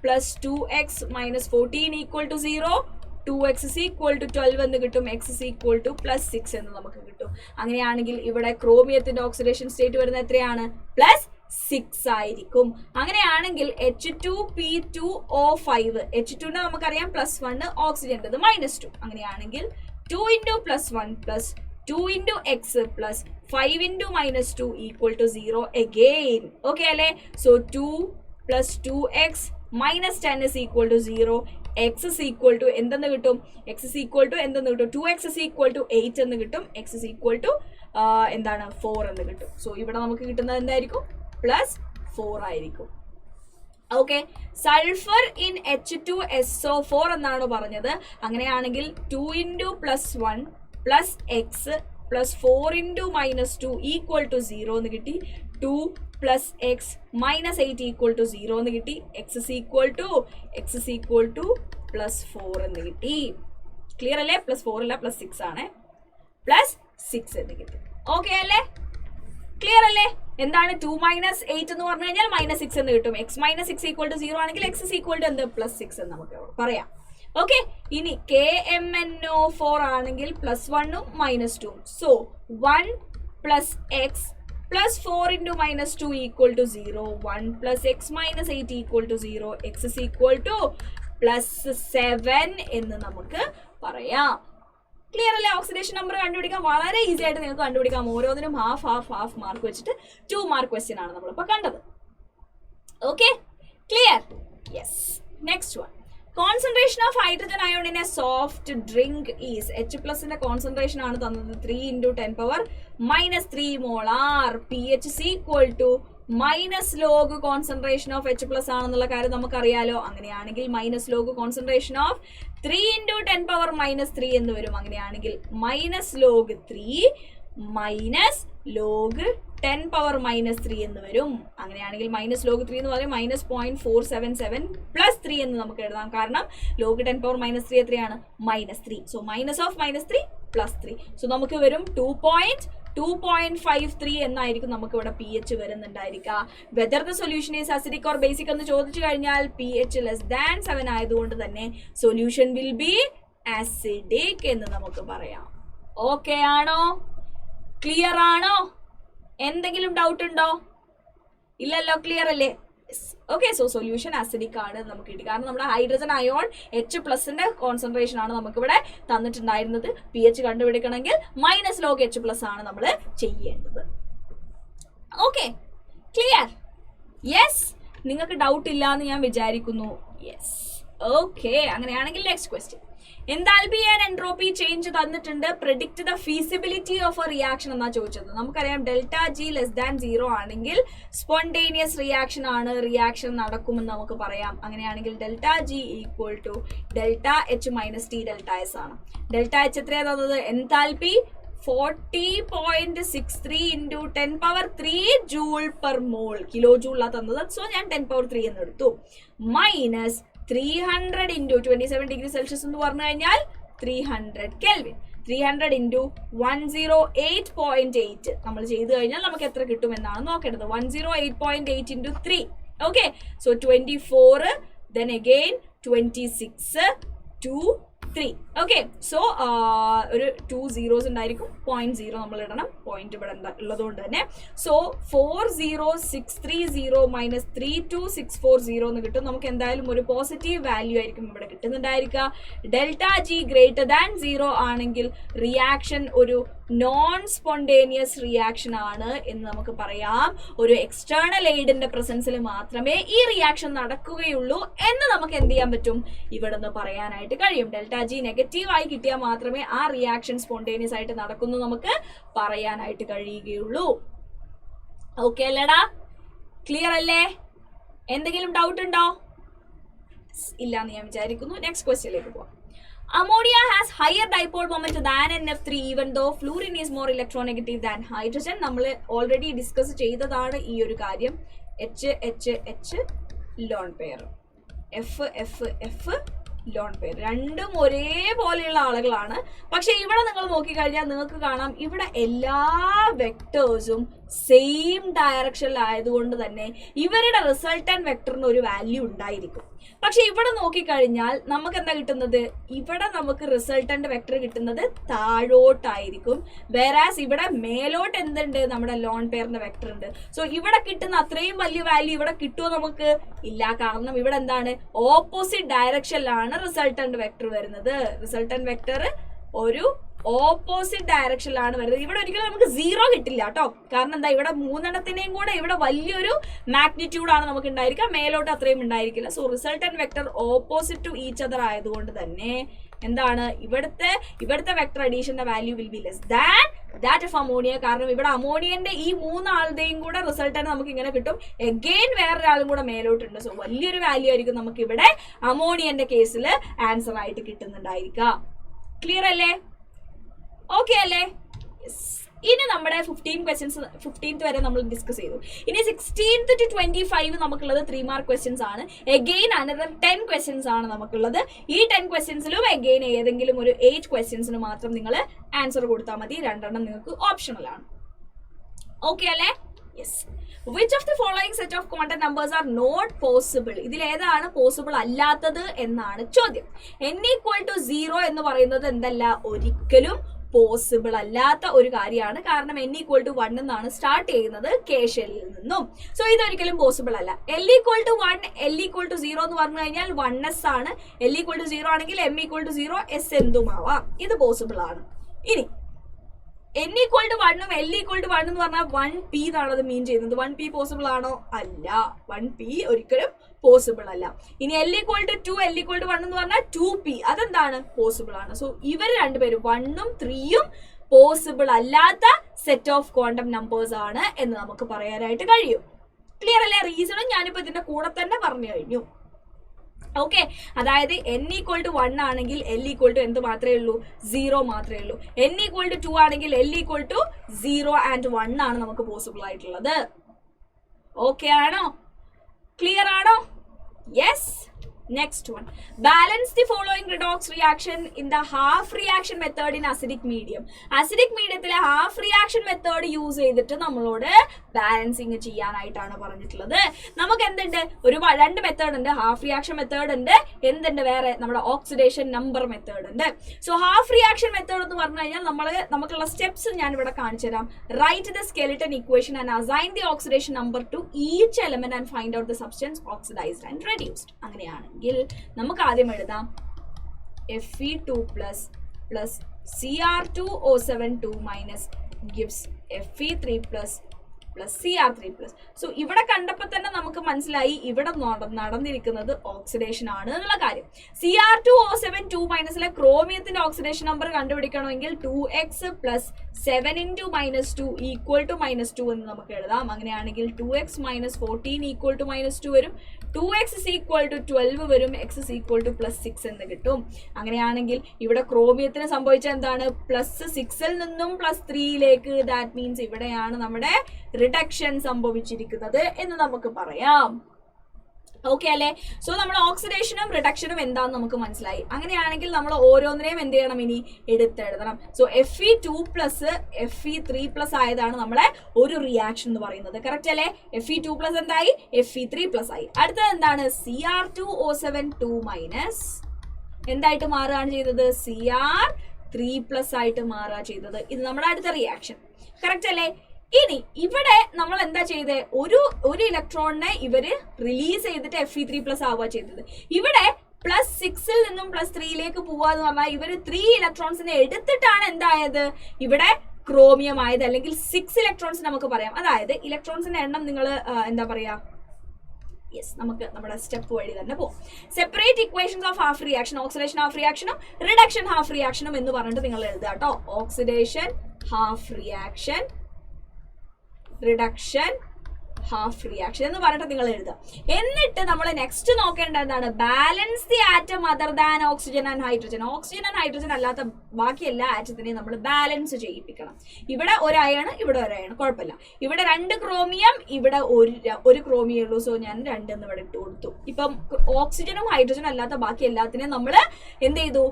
plus 2x minus 14 equal to 0. 2x is equal to 12 എന്ന് കിട്ടും. x is equal to plus 6 എന്ന് നമുക്ക് കിട്ടും. അങ്ങനെയാണെങ്കിൽ ഇവിടെ ക്രോമിയത്തിന്റെ ഓക്സിഡേഷൻ സ്റ്റേറ്റ് വരുന്നത് എത്രയാണ്? പ്ലസ് 6 ആയിരിക്കും. അങ്ങനെയാണെങ്കിൽ H2P2O5, H2 നമുക്കറിയാം +1, ഓക്സിജൻ്റെത് -2. അങ്ങനെയാണെങ്കിൽ 2 into +1 plus 2 into x plus 5 into -2 equal to 0 again. Okay അല്ലേ? So 2 plus 2x minus 10 is equal to 0. x is equal to എന്തെന്ന് കിട്ടും? x is equal to എന്തെന്ന് കിട്ടും? 2x is equal to 8 എന്ന് കിട്ടും. x is equal to എന്താണ്? 4 എന്ന് കിട്ടും. സോ ഇവിടെ നമുക്ക് കിട്ടുന്നത് എന്തായിരിക്കും? +4 ആയിരിക്കും. ഓക്കെ, സൾഫർ ഇൻ H2SO4 എന്നാണ് പറഞ്ഞത്. അങ്ങനെയാണെങ്കിൽ 2 into +1 plus x plus 4 into -2 equal to 0 എന്ന് കിട്ടി. 2 plus x minus 8 equal to 0 എന്ന് കിട്ടി. x is equal to +4 എന്ന് കിട്ടി. ക്ലിയർ അല്ലേ? +4 അല്ല, +6 ആണ്. +6 എന്ന് കിട്ടി. ഓക്കെ അല്ലേ? ക്ലിയർ അല്ലേ? എന്താണ് 2 - 8 എന്ന് പറഞ്ഞു കഴിഞ്ഞാൽ -6 എന്ന് കിട്ടും. x - 6 equal to 0 ആണെങ്കിൽ x is equal to എന്ത്? +6 എന്ന് നമുക്ക് പറയാം. ഓക്കെ, ഇനി KMnO4 ആണെങ്കിൽ +1ഉം -2. So 1 plus x plus 4 into -2 equal to 0. 1 plus x minus 8 equal to 0. x is equal to +7 എന്ന് നമുക്ക് പറയാം. ക്ലിയർ അല്ലേ? ഓക്സിഡേഷൻ നമ്പർ കണ്ടുപിടിക്കാൻ വളരെ ഈസി ആയിട്ട് നിങ്ങൾക്ക് കണ്ടുപിടിക്കാം. ഓരോന്നിനും ഹാഫ് മാർക്ക് വെച്ചിട്ട് 2 മാർക്ക് ക്വസ്റ്റ്യൻ ആണ് നമ്മളിപ്പോൾ കണ്ടത്. Okay, clear? Yes. Next one, concentration of hydrogen ion in A soft drink is. H+ concentration ആണ് തന്നത് 3 × 10⁻³ molar. pH is equal to -log concentration of H+ ആണെന്നുള്ള കാര്യം നമുക്കറിയാലോ. അങ്ങനെയാണെങ്കിൽ -log കോൺസെൻട്രേഷൻ ഓഫ് 3 × 10⁻³ എന്ന് വരും. അങ്ങനെയാണെങ്കിൽ -log 3 -log 10⁻³ എന്ന് വരും. അങ്ങനെയാണെങ്കിൽ -log 3 എന്ന് പറയും -0.477 + 3 എന്ന് നമുക്ക് എഴുതാം. കാരണം log 10⁻³ എത്രയാണ്? -3. സോ -3 + 3. സോ നമുക്ക് വരും 2.53 എന്നായിരിക്കും നമുക്ക് ഇവിടെ pH വരുന്നുണ്ടായിരിക്കുക. Whether the solution is acidic or basic എന്ന് ചോദിച്ചു കഴിഞ്ഞാൽ pH <7 ആയതുകൊണ്ട് തന്നെ സൊല്യൂഷൻ വിൽ ബി ആസിഡിക് എന്ന് നമുക്ക് പറയാം. ഓക്കെ ആണോ? ക്ലിയർ ആണോ? എന്തെങ്കിലും ഡൗട്ട് ഉണ്ടോ? ഇല്ലല്ലോ, ക്ലിയർ അല്ലേ? ഓക്കെ, സോ സൊല്യൂഷൻ ആസിഡിക് ആണ് നമുക്ക് കിട്ടി. കാരണം നമ്മുടെ ഹൈഡ്രജൻ അയോൺ H+ന്റെ കോൺസെൻട്രേഷൻ ആണ് നമുക്കിവിടെ തന്നിട്ടുണ്ടായിരുന്നത്. pH കണ്ടുപിടിക്കണമെങ്കിൽ -log H+ ആണ് നമ്മൾ ചെയ്യേണ്ടത്. Okay, clear? യെസ്. നിങ്ങൾക്ക് ഡൗട്ട് ഇല്ല എന്ന് ഞാൻ വിചാരിക്കുന്നു. യെസ്. ഓക്കെ, അങ്ങനെയാണെങ്കിൽ next question. Enthalpy and entropy change തന്നിട്ടുണ്ട്. Predict the feasibility of a reaction എന്നാ ചോദിച്ചത്. നമുക്കറിയാം ΔG <0 ആണെങ്കിൽ സ്പോണ്ടേനിയസ് റിയാക്ഷൻ ആണ്, റിയാക്ഷൻ നടക്കുമെന്ന് നമുക്ക് പറയാം. അങ്ങനെയാണെങ്കിൽ ΔG = ΔH - T ΔS ആണ്. ΔH എത്രയാണ് തന്നത്? എൻതാൽപി 40.63 × 10⁻³ J/mol, കിലോ ജൂൾ തന്നത്. സോ ഞാൻ 10⁻³ എന്ന് എടുത്തു. -300 × 27 ഡിഗ്രി സെൽഷ്യസ് എന്ന് പറഞ്ഞു കഴിഞ്ഞാൽ 300 കെൽവിൻ. 300 × 108.8 നമ്മൾ ചെയ്തു കഴിഞ്ഞാൽ നമുക്ക് എത്ര കിട്ടും എന്നാണ് നോക്കേണ്ടത്. 108.8 × 3. Okay, so 24, then again 26, 2, 3. Okay, so ഒരു 2 zeros ഉണ്ടായിരിക്കും. 0.0 നമ്മൾ ഇടണം, പോയിന്റ് ഇവിടെ ഉള്ളതുകൊണ്ട് തന്നെ. സോ 40630 - 32640 എന്ന് കിട്ടും. നമുക്ക് എന്തായാലും ഒരു പോസിറ്റീവ് വാല്യൂ ആയിരിക്കും ഇവിടെ കിട്ടുന്നുണ്ടായിരിക്കുക. ΔG <0 ആണെങ്കിൽ റിയാക്ഷൻ ഒരു നോൺ സ്പോണ്ടേനിയസ് റിയാക്ഷൻ ആണ് എന്ന് നമുക്ക് പറയാം. ഒരു എക്സ്റ്റേണൽ എയ്ഡിന്റെ പ്രസൻസിൽ മാത്രമേ ഈ റിയാക്ഷൻ നടക്കുകയുള്ളൂ എന്ന് നമുക്ക് എന്ത് ചെയ്യാൻ പറ്റും? ഇവിടെ നിന്ന് പറയാനായിട്ട് കഴിയും. ΔG നെഗറ്റീവ് ആയി കിട്ടിയാൽ മാത്രമേ ആ റിയാക്ഷൻ സ്പോണ്ടേനിയസ് ആയിട്ട് നടക്കുന്നു നമുക്ക് പറയാനായിട്ട് കഴിയുകയുള്ളൂ. ഓക്കെ അല്ലേടാ? ക്ലിയർ അല്ലേ? എന്തെങ്കിലും ഡൗട്ട് ഉണ്ടോ? ഇല്ല എന്ന് ഞാൻ വിചാരിക്കുന്നു. നെക്സ്റ്റ് ക്വസ്റ്റ്യനിലേക്ക് പോവാം. Ammonia has higher dipole moment than NF3 even though fluorine is more electronegative than hydrogen. നമ്മൾ ഓൾറെഡി ഡിസ്കസ് ചെയ്തതാണ് ഈ ഒരു കാര്യം. H lone pair, F lone pair, രണ്ടും ഒരേപോലെയുള്ള ആളുകളാണ്. പക്ഷെ ഇവിടെ നിങ്ങൾ നോക്കിക്കഴിഞ്ഞാൽ നിങ്ങൾക്ക് കാണാം ഇവിടെ എല്ലാ വെക്ടേഴ്സും സെയിം ഡയറക്ഷനിലായതുകൊണ്ട് തന്നെ ഇവരുടെ റിസൾട്ടന്റ് വെക്ടറിന് ഒരു വാല്യൂ ഉണ്ടായിരിക്കും. പക്ഷെ ഇവിടെ നോക്കിക്കഴിഞ്ഞാൽ നമുക്ക് എന്താ കിട്ടുന്നത്? ഇവിടെ നമുക്ക് റിസൾട്ടന്റ് വെക്ടർ കിട്ടുന്നത് താഴോട്ടായിരിക്കും. വേറാസ് ഇവിടെ മേലോട്ട് എന്തുണ്ട്? നമ്മുടെ ലോൺ പെയറിന്റെ വെക്ടർ ഉണ്ട്. സോ ഇവിടെ കിട്ടുന്ന അത്രയും വലിയ വാല്യൂ ഇവിടെ കിട്ടുമോ നമുക്ക്? ഇല്ല. കാരണം ഇവിടെ എന്താണ്? ഓപ്പോസിറ്റ് ഡയറക്ഷനിലാണ് റിസൾട്ടന്റ് വെക്ടർ വരുന്നത്. റിസൾട്ടന്റ് വെക്ടർ ഒരു ഓപ്പോസിറ്റ് ഡയറക്ഷനിലാണ് വരുന്നത്. ഇവിടെ ഒരിക്കലും നമുക്ക് 0 കിട്ടില്ല കേട്ടോ. കാരണം എന്താ? ഇവിടെ 3 കൂടെ ഇവിടെ വലിയൊരു മാഗ്നിറ്റ്യൂഡാണ് നമുക്ക് ഉണ്ടായിരിക്കുക, മേലോട്ട് അത്രയും ഉണ്ടായിരിക്കില്ല. So resultant vector opposite to each other ആയതുകൊണ്ട് തന്നെ എന്താണ്? ഇവിടുത്തെ വെക്ടർ അഡീഷന്റെ value will be less than that of ammonia. കാരണം ഇവിടെ അമോണിയന്റെ ഈ 3 ആളുടെയും കൂടെ റിസൾട്ടന്റ് നമുക്ക് ഇങ്ങനെ കിട്ടും. എഗെയിൻ വേറൊരാളും കൂടെ മേലോട്ടുണ്ട്. സോ വലിയൊരു വാല്യൂ ആയിരിക്കും നമുക്ക് ഇവിടെ അമോണിയന്റെ കേസിൽ ആൻസർ ആയിട്ട് കിട്ടുന്നുണ്ടായിരിക്കുക. ക്ലിയർ അല്ലേ? ഓക്കെ അല്ലേ? ഇനി നമ്മുടെ 15th വരെ നമ്മൾ ഡിസ്കസ് ചെയ്തു. ഇനി 16th to 25 നമുക്കുള്ളത് 3 മാർക്ക് ക്വസ്റ്റ്യൻസ് ആണ്. എഗെയിൻ അനദർ 10 ക്വസ്റ്റ്യൻസ് ആണ് നമുക്കുള്ളത്. ഈ 10 ക്വസ്റ്റ്യൻസിലും എഗെയിൻ ഏതെങ്കിലും ഒരു 8 ക്വസ്റ്റ്യൻസിന് മാത്രം നിങ്ങൾ ആൻസർ കൊടുത്താൽ മതി. 2 നിങ്ങൾക്ക് ഓപ്ഷണൽ ആണ്. ഓക്കെ അല്ലേ? Yes. Which of the following set of quantum numbers are not possible? ഇതിൽ ഏതാണ് പോസിബിൾ അല്ലാത്തത് എന്നാണ് ചോദ്യം. n=0 എന്ന് പറയുന്നത് എന്തല്ല? ഒരിക്കലും പോസിബിൾ അല്ലാത്ത ഒരു കാര്യമാണ്. കാരണം n=1 എന്നാണ് സ്റ്റാർട്ട് ചെയ്യുന്നത് k ഷെല്ലിൽ നിന്നും. സോ ഇതൊരിക്കലും പോസിബിൾ അല്ല. l=1 l=0 എന്ന് പറഞ്ഞു കഴിഞ്ഞാൽ 1s ആണ്. l=0 ആണെങ്കിൽ m=0 s എന്തുമാവാം. ഇത് പോസിബിൾ ആണ്. ഇനി n=1 ഉം l=1 എന്ന് പറഞ്ഞാൽ 1p എന്നാണ് അത് മീൻ ചെയ്യുന്നത്. 1p പോസിബിൾ ആണോ? അല്ല. 1p ഒരിക്കലും പോസിബിൾ അല്ല. ഇനി l=2 l=1 എന്ന് പറഞ്ഞാൽ 2p അതെന്താണ്? പോസിബിൾ ആണ്. സോ ഇവർ രണ്ടുപേരും 1 ഉം 3 ഉം പോസിബിൾ അല്ലാത്ത സെറ്റ് ഓഫ് ക്വാണ്ടം നമ്പേഴ്സ് ആണ് എന്ന് നമുക്ക് പറയാനായിട്ട് കഴിയും. ക്ലിയർ അല്ലേ? റീസണും ഞാനിപ്പോ ഇതിന്റെ കൂടെ തന്നെ പറഞ്ഞു കഴിഞ്ഞു. ഓക്കെ, അതായത് n=1 ആണെങ്കിൽ l= എന്ത് മാത്രമേ ഉള്ളൂ? 0 മാത്രമേ ഉള്ളൂ. n=2 ആണെങ്കിൽ l=0 ആൻഡ് 1 ആണ് നമുക്ക് പോസിബിൾ ആയിട്ടുള്ളത്. ഓക്കെ ആണോ? ക്ലിയർ ആണോ? Yes. Next one. Balance the following redox reaction in the half reaction method in acidic medium. Acidic medium half reaction method use ചെയ്തിട്ട് നമ്മളോട് ബാലൻസിങ് ചെയ്യാനായിട്ടാണ് പറഞ്ഞിട്ടുള്ളത്. നമുക്ക് എന്തുണ്ട്? രണ്ട് മെത്തേഡ് ഉണ്ട്. ഹാഫ് റിയാക്ഷൻ മെത്തേഡ് ഉണ്ട്. എന്തുണ്ട്? വേറെ നമ്മുടെ ഓക്സിഡേഷൻ നമ്പർ മെത്തേഡ് ഉണ്ട്. സോ ഹാഫ് റിയാക്ഷൻ മെത്തേഡ് എന്ന് പറഞ്ഞു കഴിഞ്ഞാൽ നമുക്കുള്ള സ്റ്റെപ്സ് ഞാൻ ഇവിടെ കാണിച്ചു തരാം. Write the skeleton equation and assign the oxidation number two each element and find out the substance oxidised and reduced. അങ്ങനെയാണ് നമുക്ക് ആദ്യം എഴുതാം Fe2 plus Cr2O7 minus gives Fe3 plus Cr3 so ഇവിടെ കണ്ടപ്പോൾ തന്നെ നമുക്ക് മനസ്സിലായി ഇവിടെ നടന്നിരിക്കുന്നത് ഓക്സിഡേഷൻ ആണ് എന്നുള്ള കാര്യം. Cr2O7 മൈനസിലെ ക്രോമിയത്തിന്റെ ഓക്സിഡേഷൻ നമ്പർ കണ്ടുപിടിക്കണമെങ്കിൽ 2x plus 7 into -2 equal to -2 എന്ന് നമുക്ക് എഴുതാം. അങ്ങനെയാണെങ്കിൽ 2x minus 14 equal to -2 വരും. 2x is equal to 12 വരും. x is equal to +6 എന്ന് കിട്ടും. അങ്ങനെയാണെങ്കിൽ ഇവിടെ ക്രോമിയത്തിന് സംഭവിച്ച എന്താണ്? +6ൽ നിന്നും +3യിലേക്ക്. ദാറ്റ് മീൻസ് ഇവിടെയാണ് നമ്മുടെ റിഡക്ഷൻ സംഭവിച്ചിരിക്കുന്നത് എന്ന് നമുക്ക് പറയാം. ഓക്കെ അല്ലേ? സോ നമ്മൾ ഓക്സിഡേഷനും റിഡക്ഷനും എന്താന്ന് നമുക്ക് മനസ്സിലായി. അങ്ങനെയാണെങ്കിൽ നമ്മൾ ഓരോന്നിനെയും എന്ത് ചെയ്യണം? ഇനി എടുത്തെഴുതണം. സോ Fe2 Fe3 ആയതാണ് നമ്മളെ ഒരു റിയാക്ഷൻ എന്ന് പറയുന്നത്. കറക്റ്റ് അല്ലേ? Fe2 എന്തായി? Fe3 ആയി. അടുത്തത് എന്താണ്? Cr2O7 മൈനസ് എന്തായിട്ട് മാറുകയാണ് ചെയ്തത്? Cr3 ആയിട്ട് മാറുക ചെയ്തത്. ഇത് നമ്മുടെ അടുത്ത റിയാക്ഷൻ. കറക്റ്റ് അല്ലേ? ഇനി ഇവിടെ നമ്മൾ എന്താ ചെയ്തത്? ഒരു ഇലക്ട്രോണിനെ ഇവര് റിലീസ് ചെയ്തിട്ട് Fe3 ആവുക ചെയ്തത്. ഇവിടെ +6ൽ നിന്നും +3യിലേക്ക് പോവാന്ന് പറഞ്ഞാൽ ഇവര് 3 ഇലക്ട്രോൺസിനെ എടുത്തിട്ടാണ് എന്തായത്? ഇവിടെ ക്രോമിയം ആയത്. അല്ലെങ്കിൽ 6 ഇലക്ട്രോൺസ് നമുക്ക് പറയാം. അതായത് ഇലക്ട്രോൺസിന്റെ എണ്ണം നിങ്ങൾ എന്താ പറയാ? യെസ്, നമുക്ക് നമ്മുടെ സ്റ്റെപ്പ് വഴി തന്നെ പോകും. Separate equations of half reaction, oxidation half റിയാക്ഷനും റിഡക്ഷൻ ഹാഫ് റിയാക്ഷനും എന്ന് പറഞ്ഞിട്ട് നിങ്ങൾ എഴുതുക കേട്ടോ. Oxidation half reaction, reduction half reaction എന്ന് പറഞ്ഞിട്ട് നിങ്ങൾ എഴുതുക. എന്നിട്ട് നമ്മൾ നെക്സ്റ്റ് നോക്കേണ്ടത് എന്താണ്? Balance the atom other than oxygen and hydrogen. Oxygen and hydrogen അല്ലാത്ത ബാക്കി എല്ലാ ആറ്റത്തിനെയും നമ്മൾ ബാലൻസ് ചെയ്യിപ്പിക്കണം. ഇവിടെ ഒരു അയൺ, ഇവിടെ ഒരു അയൺ, കുഴപ്പമില്ല. ഇവിടെ 2 ക്രോമിയം, ഇവിടെ ഒരു ക്രോമിയം ഉള്ളൂ. സോ ഞാൻ 2 എന്ന് ഇവിടെ ഇട്ട് കൊടുത്തു. ഇപ്പം ഓക്സിജനും ഹൈഡ്രജനും അല്ലാത്ത ബാക്കി എല്ലാത്തിനെയും നമ്മൾ എന്ത് ചെയ്തു?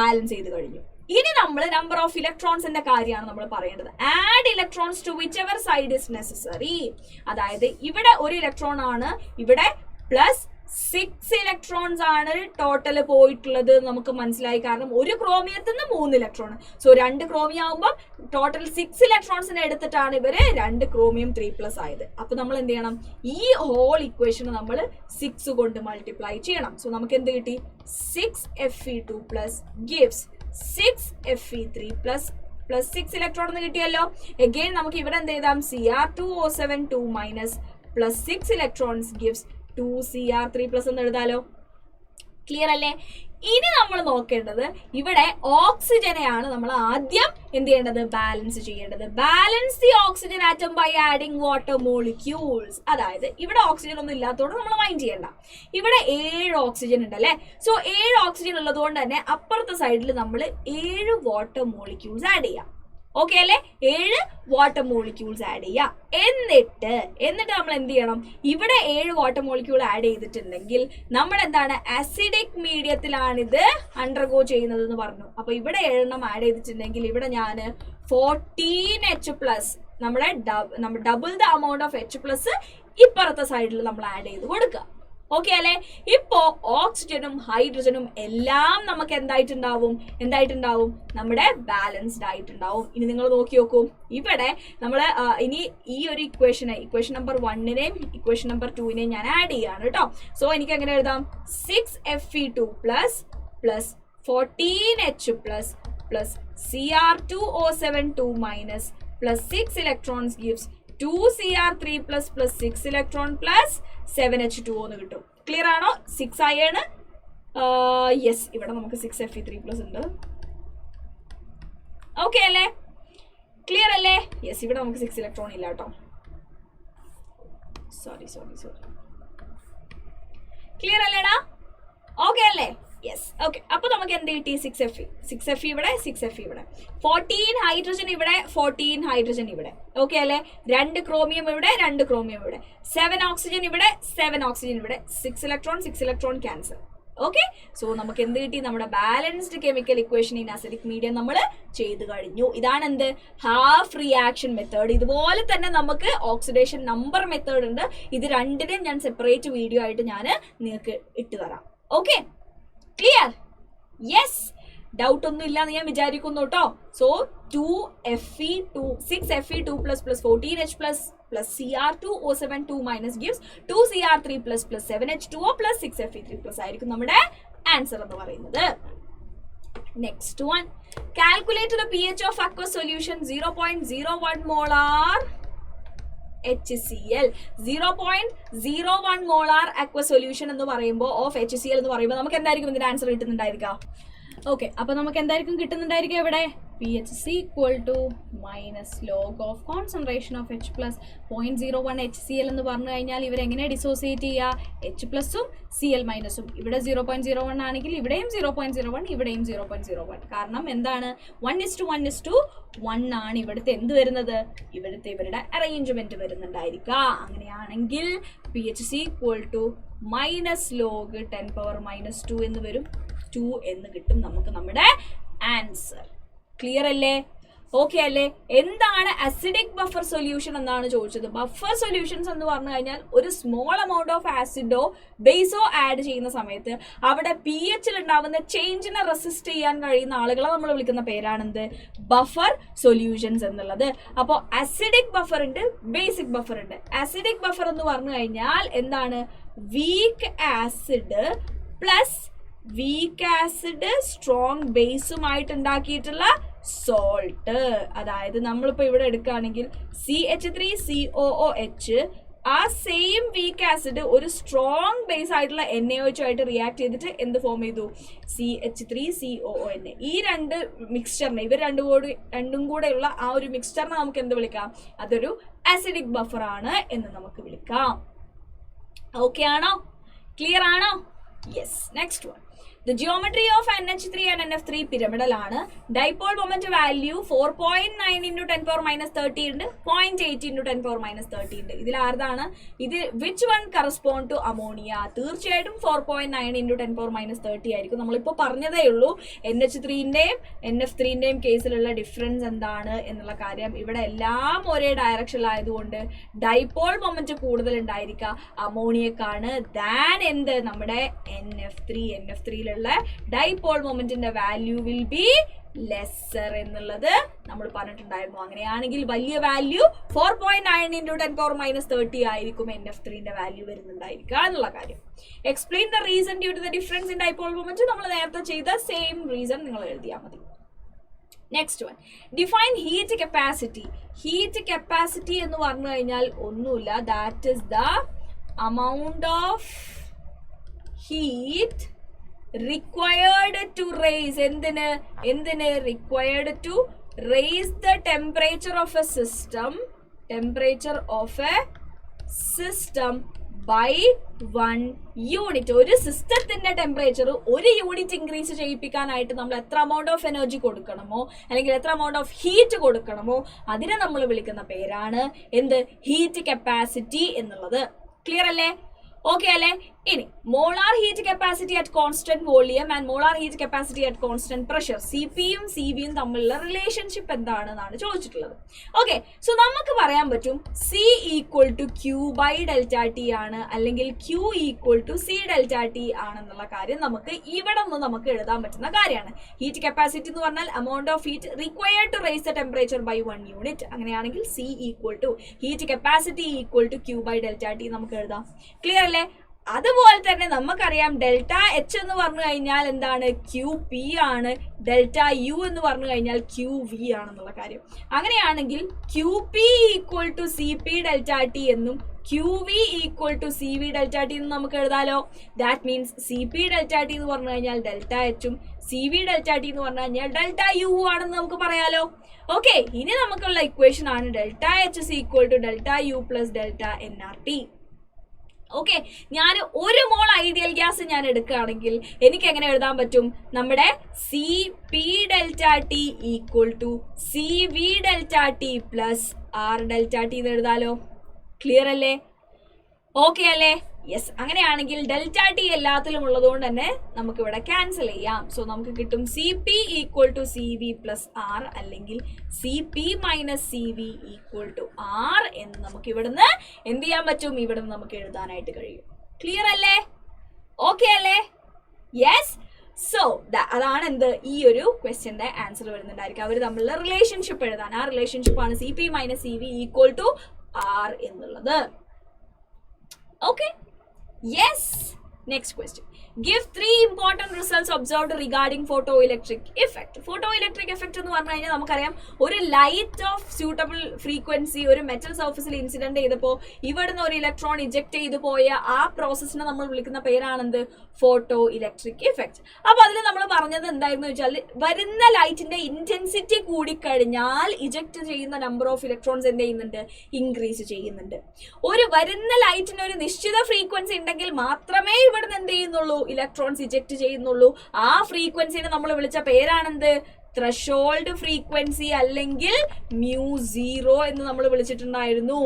ബാലൻസ് ചെയ്ത് കഴിഞ്ഞു. ഇനി നമ്മൾ നമ്പർ ഓഫ് ഇലക്ട്രോൺസിന്റെ കാര്യമാണ് നമ്മൾ പറയേണ്ടത്. Add electrons to whichever side is necessary. അതായത് ഇവിടെ ഒരു ഇലക്ട്രോൺ ആണ്, ഇവിടെ 6 ഇലക്ട്രോൺസ് ആണ് ടോട്ടൽ പോയിട്ടുള്ളത് നമുക്ക് മനസ്സിലായി. കാരണം ഒരു ക്രോമിയത്തിൽ നിന്ന് 3 ഇലക്ട്രോൺ. സോ 2 ക്രോമിയം ആകുമ്പോൾ ടോട്ടൽ 6 ഇലക്ട്രോൺസിനെ എടുത്തിട്ടാണ് ഇവര് 2 ക്രോമിയം 3+ ആയത്. അപ്പൊ നമ്മൾ എന്ത് ചെയ്യണം, ഈ ഹോൾ ഇക്വേഷൻ നമ്മൾ 6 കൊണ്ട് മൾട്ടിപ്ലൈ ചെയ്യണം. സോ നമുക്ക് എന്ത് കിട്ടി, 6Fe2 gives 6Fe3 plus 6 electron എന്ന് കിട്ടിയല്ലോ. അഗെയിൻ നമുക്ക് ഇവിടെ എന്ത് ചെയ്താം, Cr2O7 2- plus 6 electrons gives 2Cr3+ എന്ന് എഴുതാലോ. ക്ലിയർ അല്ലേ? ഇനി നമ്മൾ നോക്കേണ്ടത് ഇവിടെ ഓക്സിജനെയാണ് നമ്മൾ ആദ്യം എന്ത് ചെയ്യേണ്ടത്, ബാലൻസ് ചെയ്യേണ്ടത്. Balance the oxygen atom by adding water molecules. അതായത് ഇവിടെ ഓക്സിജൻ ഒന്നും ഇല്ലാത്തതുകൊണ്ട് നമ്മൾ മൈൻഡ് ചെയ്യണ്ട. ഇവിടെ 7 ഓക്സിജൻ ഉണ്ട് അല്ലേ. സോ 7 ഓക്സിജൻ ഉള്ളതുകൊണ്ട് തന്നെ അപ്പുറത്തെ സൈഡിൽ നമ്മൾ 7 വാട്ടർ മോളിക്യൂൾസ് ആഡ് ചെയ്യാം. ഓക്കെ അല്ലേ? 7 വാട്ടർ മോളിക്യൂൾസ് ആഡ് ചെയ്യാം. എന്നിട്ട് നമ്മൾ എന്ത് ചെയ്യണം, ഇവിടെ 7 വാട്ടർ മോളിക്യൂൾ ആഡ് ചെയ്തിട്ടുണ്ടെങ്കിൽ നമ്മൾ എന്താണ്, അസിഡിക് മീഡിയത്തിലാണിത് അണ്ടർഗോ ചെയ്യുന്നത് എന്ന് പറഞ്ഞു. അപ്പൊ ഇവിടെ 7 ആഡ് ചെയ്തിട്ടുണ്ടെങ്കിൽ ഇവിടെ ഞാൻ 14H+, നമ്മുടെ double the amount of H+ ഇപ്പുറത്തെ സൈഡിൽ നമ്മൾ ആഡ് ചെയ്ത് കൊടുക്കുക. ഓക്കെ അല്ലെ? ഇപ്പോ ഓക്സിജനും ഹൈഡ്രജനും എല്ലാം നമുക്ക് എന്തായിട്ടുണ്ടാവും, നമ്മുടെ ബാലൻസ്ഡ് ആയിട്ടുണ്ടാവും. ഇനി നിങ്ങൾ നോക്കി നോക്കൂ, ഇവിടെ നമ്മൾ ഇനി ഈ ഒരു ഇക്വേഷൻ നമ്പർ 1-നെയും ഇക്വേഷൻ നമ്പർ 2-നെയും ഞാൻ ആഡ് ചെയ്യാണ് കേട്ടോ. സോ എനിക്ക് എങ്ങനെ എഴുതാം, 6Fe2 plus 14H+ plus Cr2O7 2- plus 6 electrons gives 2Cr3 plus 6 electron plus 7H2O എന്ന് കിട്ടും. ക്ലിയർ ആണോ? 6 ആയാണ്. യെസ്, ഇവിടെ നമുക്ക് 6Fe3+ ഉണ്ട്. ഓക്കെ അല്ലേ? ക്ലിയർ അല്ലേ? യെസ്, ഇവിടെ നമുക്ക് 6 ഇലക്ട്രോൺ ഇല്ല കേട്ടോ. സോറി. ക്ലിയർ അല്ലേടാ? ഓക്കെ അല്ലേ? യെസ്. ഓക്കെ, അപ്പൊ നമുക്ക് എന്ത് കിട്ടി, 6Fe ഇവിടെ 6Fe ഇവിടെ, 14 ഹൈഡ്രജൻ ഇവിടെ 14 ഹൈഡ്രജൻ ഇവിടെ. ഓക്കെ അല്ലേ? 2 ക്രോമിയം ഇവിടെ 2 ക്രോമിയം ഇവിടെ, 7 ഓക്സിജൻ ഇവിടെ 7 ഓക്സിജൻ ഇവിടെ, 6 ഇലക്ട്രോൺ ക്യാൻസൽ. ഓക്കെ, സോ നമുക്ക് എന്ത് കിട്ടി, നമ്മുടെ balanced chemical equation in acidic medium നമ്മൾ ചെയ്തു കഴിഞ്ഞു. ഇതാണ് എന്ത്, ഹാഫ് റിയാക്ഷൻ മെത്തേഡ്. ഇതുപോലെ തന്നെ നമുക്ക് ഓക്സിഡേഷൻ നമ്പർ മെത്തേഡ് ഉണ്ട്. ഇത് രണ്ടിനും ഞാൻ സെപ്പറേറ്റ് വീഡിയോ ആയിട്ട് ഞാൻ നിങ്ങൾക്ക് ഇട്ട് തരാം. Okay, clear? യെസ്, ഡൗട്ട് ഒന്നും ഇല്ലാന്ന് ഞാൻ വിചാരിക്കുന്നു കേട്ടോ. So 6Fe2 plus 14H plus Cr2O7 2- gives 2Cr3 plus 7H2O plus 6Fe3+ ആയിരിക്കും നമ്മുടെ ആൻസർ എന്ന് പറയുന്നത്. Next one, calculate the pH of aqueous solution 0.01 molar HCl. 0.01 molar aqueous solution എന്ന് പറയുമ്പോൾ ഓഫ് HCl എന്ന് പറയുമ്പോൾ നമുക്ക് എന്തായിരിക്കും ഇതിന്റെ ആൻസർ കിട്ടുന്നുണ്ടായിരിക്കുക? ഓക്കെ, അപ്പൊ നമുക്ക് എന്തായിരിക്കും കിട്ടുന്നുണ്ടായിരിക്കുക ഇവിടെ, pH -log of concentration of H plus 0.01 HCl എന്ന് പറഞ്ഞു കഴിഞ്ഞാൽ ഇവരെങ്ങനെ ഡിസോസിയേറ്റ് ചെയ്യുക, H+ഉം Cl-ഉം. ഇവിടെ 0.01 ആണെങ്കിൽ ഇവിടെയും 0.01, ഇവിടെയും 0.01. കാരണം എന്താണ്, 1:1:1 ആണ് ഇവിടുത്തെ എന്ത് വരുന്നത്, ഇവരുടെ അറേഞ്ച്മെന്റ് വരുന്നുണ്ടായിരിക്കുക. അങ്ങനെയാണെങ്കിൽ pH -log 10⁻⁻2 എന്ന് വരും, 2 എന്ന് കിട്ടും നമുക്ക് നമ്മുടെ ആൻസർ. ക്ലിയർ അല്ലേ? ഓക്കെ അല്ലേ? എന്താണ് അസിഡിക് ബഫർ സൊല്യൂഷൻ എന്നാണ് ചോദിച്ചത്. ബഫർ സൊല്യൂഷൻസ് എന്ന് പറഞ്ഞു കഴിഞ്ഞാൽ ഒരു സ്മോൾ എമൗണ്ട് ഓഫ് ആസിഡോ ബേസോ ആഡ് ചെയ്യുന്ന സമയത്ത് അവിടെ pH ഉണ്ടാവുന്ന ചേഞ്ചിനെ റെസിസ്റ്റ് ചെയ്യാൻ കഴിയുന്ന ആളുകളെ നമ്മൾ വിളിക്കുന്ന പേരാണെന്ത്, ബഫർ സൊല്യൂഷൻസ് എന്നുള്ളത്. അപ്പോൾ അസിഡിക് ബഫർ ഉണ്ട്, ബേസിക് ബഫർ ഉണ്ട്. അസിഡിക് ബഫർ എന്ന് പറഞ്ഞു കഴിഞ്ഞാൽ എന്താണ്, വീക്ക് ആസിഡ് സ്ട്രോങ് ബേസുമായിട്ട് ഉണ്ടാക്കിയിട്ടുള്ള സോൾട്ട്. അതായത് നമ്മളിപ്പോൾ ഇവിടെ എടുക്കുകയാണെങ്കിൽ CH3COOH, ആ സെയിം വീക്ക് ആസിഡ് ഒരു സ്ട്രോങ് ബേസ് ആയിട്ടുള്ള NaOH ആയിട്ട് റിയാക്ട് ചെയ്തിട്ട് എന്ത് ഫോം ചെയ്തു, CH3COON. ഈ രണ്ട് മിക്സ്ചറിനെ, ഇവർ രണ്ടും കൂടെയുള്ള ആ ഒരു മിക്സ്ചറിനെ നമുക്ക് എന്ത് വിളിക്കാം, അതൊരു അസിഡിക് ബഫർ ആണ് എന്ന് നമുക്ക് വിളിക്കാം. ഓക്കെ ആണോ? ക്ലിയർ ആണോ? Yes. Next one, The geometry of NH3 and NF3 pyramidal ആണ്. Dipole moment value 4.9 into 10 power minus 30 ഉണ്ട്, 0.8 into 10 power minus 30 ഉണ്ട്. ഇതിൽ ആർതാണ് ഇത്? which one correspond to ammonia? തീർച്ചയായിട്ടും 4.9 into 10 power minus 30 ആയിരിക്കും. നമ്മളിപ്പോൾ പറഞ്ഞതേ ഉള്ളൂ NH3ന്റെയും NF3ന്റെയും കേസിലുള്ള ഡിഫറൻസ് എന്താണ് എന്നുള്ള കാര്യം. ഇവിടെ എല്ലാം ഒരേ ഡയറക്ഷനിലായതുകൊണ്ട് ഡൈപോൾ മൊമെന്റ് കൂടുതൽ ഉണ്ടായിരിക്കുക അമോണിയക്കാണ് ദാൻ എന്ത് നമ്മുടെ NF3 ഡൈപോൾ മൊമെന്റിന്റെ വാല്യൂ വിൽ ബി ലെസ്സർ എന്നുള്ളത് നമ്മൾ പറഞ്ഞിട്ടുണ്ടായിരുന്നു. അങ്ങനെയാണെങ്കിൽ വലിയ വാല്യൂ 4.9 into 10 power minus 30 ആയിരിക്കും NF3ന്റെ വാല്യൂ വരുന്നുണ്ടായിരിക്കുക എന്നുള്ള കാര്യം. Explain the reason due to the difference in dipole moment. നമ്മൾ നേരത്തെ ചെയ്ത സെയിം റീസൺ നിങ്ങൾ എഴുതിയാൽ മതി. Next one, define heat capacity. Heat capacity എന്ന് പറഞ്ഞു കഴിഞ്ഞാൽ ഒന്നുമില്ല, that is the amount of heat required to raise എന്തിന് required to raise the temperature of a system by 1 unit. ഒരു സിസ്റ്റത്തിന്റെ ടെമ്പറേച്ചർ 1 യൂണിറ്റ് ഇൻക്രീസ് ചെയ്യിപ്പിക്കാനായിട്ട് നമ്മൾ എത്ര amount of energy കൊടുക്കണമോ അല്ലെങ്കിൽ എത്ര amount of heat കൊടുക്കണമോ അതിനെ നമ്മൾ വിളിക്കുന്ന പേരാണ് എന്ത്? ഹീറ്റ് കപ്പാസിറ്റി എന്നുള്ളത്. ക്ലിയർ അല്ലേ? ഓക്കെ അല്ലേ? ഇനി molar heat capacity at constant volume and molar heat capacity at constant pressure, സിപിയും സിവിയും തമ്മിലുള്ള റിലേഷൻഷിപ്പ് എന്താണെന്നാണ് ചോദിച്ചിട്ടുള്ളത്. ഓക്കെ, സോ നമുക്ക് പറയാൻ പറ്റും C equal to Q by delta T ആണ്, അല്ലെങ്കിൽ Q equal to C delta T ആണെന്നുള്ള കാര്യം നമുക്ക് ഇവിടെ നിന്ന് നമുക്ക് എഴുതാൻ പറ്റുന്ന കാര്യമാണ്. ഹീറ്റ് കപ്പാസിറ്റി എന്ന് പറഞ്ഞാൽ amount of heat required to raise the temperature by 1 unit. അങ്ങനെയാണെങ്കിൽ C equal to heat capacity equal to Q by delta T നമുക്ക് എഴുതാം. ക്ലിയർ അല്ലേ? അതുപോലെ തന്നെ നമുക്കറിയാം ഡെൽറ്റ എച്ച് എന്ന് പറഞ്ഞു കഴിഞ്ഞാൽ എന്താണ്? ക്യൂ പി ആണ്. ഡെൽറ്റ യു എന്ന് പറഞ്ഞു കഴിഞ്ഞാൽ ക്യൂ വി ആണെന്നുള്ള കാര്യം. അങ്ങനെയാണെങ്കിൽ Q P equal to C P delta T എന്നും Q V equal to C V delta T എന്നും നമുക്ക് എഴുതാലോ. That means C P delta T എന്ന് പറഞ്ഞു കഴിഞ്ഞാൽ ഡെൽറ്റ എച്ചും സി വി ഡെൽറ്റ ടി എന്ന് പറഞ്ഞു കഴിഞ്ഞാൽ ഡെൽറ്റ യു ആണെന്ന് നമുക്ക് പറയാലോ. ഓക്കെ, ഇനി നമുക്കുള്ള ഇക്വേഷൻ ആണ് delta H is equal to delta U plus delta N R T. Okay, ഞാൻ 1 മോൾ ഐഡിയൽ ഗ്യാസ് ഞാൻ എടുക്കുകയാണെങ്കിൽ എനിക്ക് എങ്ങനെ എഴുതാൻ പറ്റും? നമ്മുടെ C P delta T equal to C V delta T plus R delta T എന്ന് എഴുതാലോ. ക്ലിയർ അല്ലേ? ഓക്കെ അല്ലേ? യെസ്. അങ്ങനെയാണെങ്കിൽ ഡെൽറ്റ ടി എല്ലാത്തിലും ഉള്ളതുകൊണ്ട് തന്നെ നമുക്ക് ഇവിടെ ക്യാൻസൽ ചെയ്യാം. സോ നമുക്ക് കിട്ടും C P equal to C V plus R, അല്ലെങ്കിൽ C P minus C V equal to R എന്ന് നമുക്ക് ഇവിടുന്ന് എന്ത് ചെയ്യാൻ പറ്റും? ഇവിടുന്ന് നമുക്ക് എഴുതാനായിട്ട് കഴിയും. ക്ലിയർ അല്ലേ? ഓക്കെ അല്ലേ? യെസ്. സോ അതാണ് എന്ത് ഈ ഒരു ക്വസ്റ്റ്യന്റെ ആൻസർ വരുന്നുണ്ടായിരിക്കും. അവർ തമ്മിലുള്ള റിലേഷൻഷിപ്പ് എഴുതാൻ. ആ റിലേഷൻഷിപ്പ് ആണ് C P minus C V equal to R എന്നുള്ളത്. Okay, yes. Next question. Give 3 important results observed regarding photoelectric effect. Photoelectric effect എന്ന് പറഞ്ഞു കഴിഞ്ഞാൽ നമുക്കറിയാം ഒരു ലൈറ്റ് ഓഫ് സ്യൂട്ടബിൾ ഫ്രീക്വൻസി ഒരു മെറ്റൽ സർഫസിൽ ഇൻസിഡന്റ് ചെയ്തപ്പോൾ ഇവിടുന്ന് ഒരു ഇലക്ട്രോൺ ഇജക്ട് ചെയ്തു പോയ ആ പ്രോസസ്സിനെ നമ്മൾ വിളിക്കുന്ന പേരാണെന്ത്? Photo electric effect. അപ്പൊ അതിൽ നമ്മൾ പറഞ്ഞത് എന്തായിരുന്നു വെച്ചാൽ വരുന്ന ലൈറ്റിന്റെ ഇന്റൻസിറ്റി കൂടിക്കഴിഞ്ഞാൽ ഇജക്ട് ചെയ്യുന്ന നമ്പർ ഓഫ് ഇലക്ട്രോൺസ് എന്ത് ചെയ്യുന്നുണ്ട്? ഇൻക്രീസ് ചെയ്യുന്നുണ്ട്. ഒരു വരുന്ന ലൈറ്റിന് ഒരു നിശ്ചിത ഫ്രീക്വൻസി ഉണ്ടെങ്കിൽ മാത്രമേ ഇവിടുന്ന് എന്ത് ചെയ്യുന്നുള്ളൂ? ഇലക്ട്രോൺസ് ഇജക്ട് ചെയ്യുന്നുള്ളൂ. ആ ഫ്രീക്വൻസിനെ നമ്മൾ വിളിച്ച പേരാണെന്ത്? ത്രഷോൾഡ് ഫ്രീക്വൻസി അല്ലെങ്കിൽ μ0 എന്ന് നമ്മൾ വിളിച്ചിട്ടുണ്ടായിരുന്നു.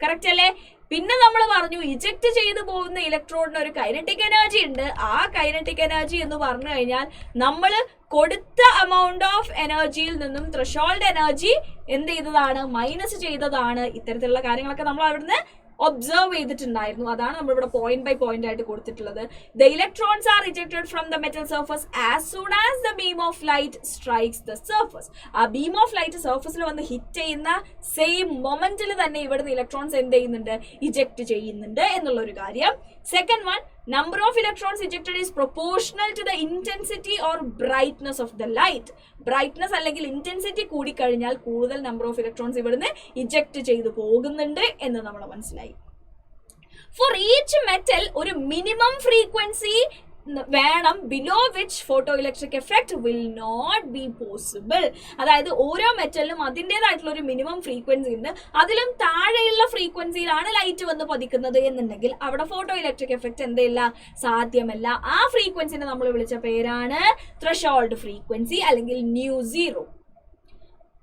കറക്റ്റ് അല്ലേ? പിന്നെ നമ്മൾ പറഞ്ഞു ഇജക്ട് ചെയ്തു പോകുന്ന ഇലക്ട്രോണിന് ഒരു കൈനറ്റിക് എനർജി ഉണ്ട്. ആ കൈനറ്റിക് എനർജി എന്ന് പറഞ്ഞു കഴിഞ്ഞാൽ നമ്മൾ കൊടുത്ത amount ഓഫ് എനർജിയിൽ നിന്നും ത്രഷോൾഡ് എനർജി എന്ത് ചെയ്തതാണ്? മൈനസ് ചെയ്തതാണ്. ഇത്തരത്തിലുള്ള കാര്യങ്ങളൊക്കെ നമ്മൾ അവിടുന്ന് ഒബ്സർവ് ചെയ്തിട്ടുണ്ടായിരുന്നു. അതാണ് നമ്മളിവിടെ പോയിന്റ് ബൈ പോയിന്റ് ആയിട്ട് കൊടുത്തിട്ടുള്ളത്. The electrons are rejected from the metal surface as soon as the beam of light strikes the surface. ആ ബീം ഓഫ് ലൈറ്റ് സർഫസിൽ വന്ന് ഹിറ്റ് ചെയ്യുന്ന സെയിം മൊമെന്റിൽ തന്നെ ഇവിടുന്ന് ഇലക്ട്രോൺസ് എന്ത് ചെയ്യുന്നുണ്ട്? ഇജക്ട് ചെയ്യുന്നുണ്ട് എന്നുള്ളൊരു കാര്യം. Second one, number of electrons ejected is proportional to the intensity or brightness of the light. Brightness അല്ലെങ്കിൽ intensity കൂടി കഴിഞ്ഞാൽ കൂടുതൽ number of electrons ഇവിടുന്ന് eject ചെയ്തു പോകുന്നുണ്ട് എന്ന് നമ്മൾ മനസ്സിലായി. For each metal ഒരു minimum frequency വേണം, below which photo electric effect will not be possible. അതായത് ഓരോ മെറ്റലിനും അതിൻ്റെതായിട്ടുള്ള ഒരു മിനിമം ഫ്രീക്വൻസി ഉണ്ട്, അതിലും താഴെയുള്ള ഫ്രീക്വൻസിയിലാണ് ലൈറ്റ് വന്ന് പതിക്കുന്നത് എന്നുണ്ടെങ്കിൽ അവിടെ ഫോട്ടോ ഇലക്ട്രിക് എഫക്ട് എന്തില്ല, സാധ്യമല്ല. ആ ഫ്രീക്വൻസിനെ നമ്മൾ വിളിച്ച പേരാണ് ത്രെഷോൾഡ് ഫ്രീക്വൻസി അല്ലെങ്കിൽ nu zero.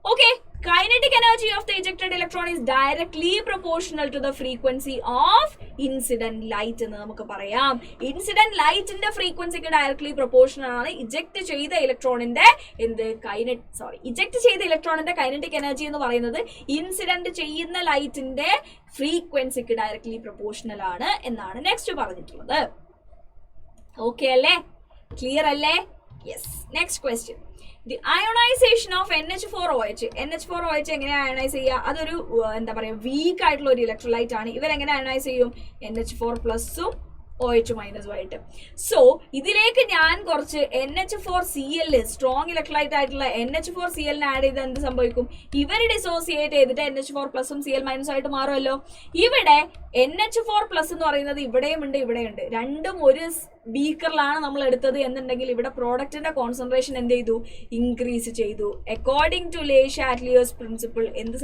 Okay, kinetic energy of the ejected electron is directly proportional to the frequency of incident light എന്ന് നമുക്ക് പറയാം. ഇൻസിഡന്റ് ലൈറ്റിന്റെ ഫ്രീക്വൻസിക്ക് ഡയറക്ട്ലി പ്രൊപ്പോർഷണൽ ആണ് ഇജക്ട് ചെയ്ത ഇലക്ട്രോണിന്റെ ഇജക്ട് ചെയ്ത ഇലക്ട്രോണിന്റെ കൈനറ്റിക് എനർജി എന്ന് പറയുന്നത് ഇൻസിഡന്റ് ചെയ്യുന്ന ലൈറ്റിന്റെ ഫ്രീക്വൻസിക്ക് ഡയറക്ട്ലി പ്രൊപ്പോർഷണൽ ആണ് എന്നാണ് നെക്സ്റ്റ് പറഞ്ഞിട്ടുള്ളത്. ഓക്കെ അല്ലേ, ക്ലിയർ അല്ലേ? Yes. Next question, the ionisation of NH4OH. NH4OH എങ്ങനെ അയണൈസ് ചെയ്യുക? അതൊരു എന്താ പറയുക, വീക്ക് ആയിട്ടുള്ള ഒരു ഇലക്ട്രോലൈറ്റ് ആണ്. ഇവരെങ്ങനെ അയണൈസ് ചെയ്യും? NH4+ OH- ആയിട്ട്. സോ ഇതിലേക്ക് ഞാൻ കുറച്ച് NH4Cl സ്ട്രോങ് ഇലക്ട്രോലൈറ്റ് ആയിട്ടുള്ള NH4Cl ആഡ് ചെയ്ത് എന്ത് സംഭവിക്കും? ഇവർ ഡിസോസിയേറ്റ് ചെയ്തിട്ട് NH4+ഉം Cl- ആയിട്ട് മാറുമല്ലോ. ഇവിടെ NH4+ എന്ന് പറയുന്നത് ഇവിടെയും ഉണ്ട് ഇവിടെയുണ്ട്, രണ്ടും ഒരു ബീക്കറിലാണ് നമ്മൾ എടുത്തത് എന്നുണ്ടെങ്കിൽ ഇവിടെ പ്രോഡക്റ്റിന്റെ കോൺസെൻട്രേഷൻ എന്ത് ചെയ്തു? ഇൻക്രീസ് ചെയ്തു. According to Le Chatelier's principle എന്ത്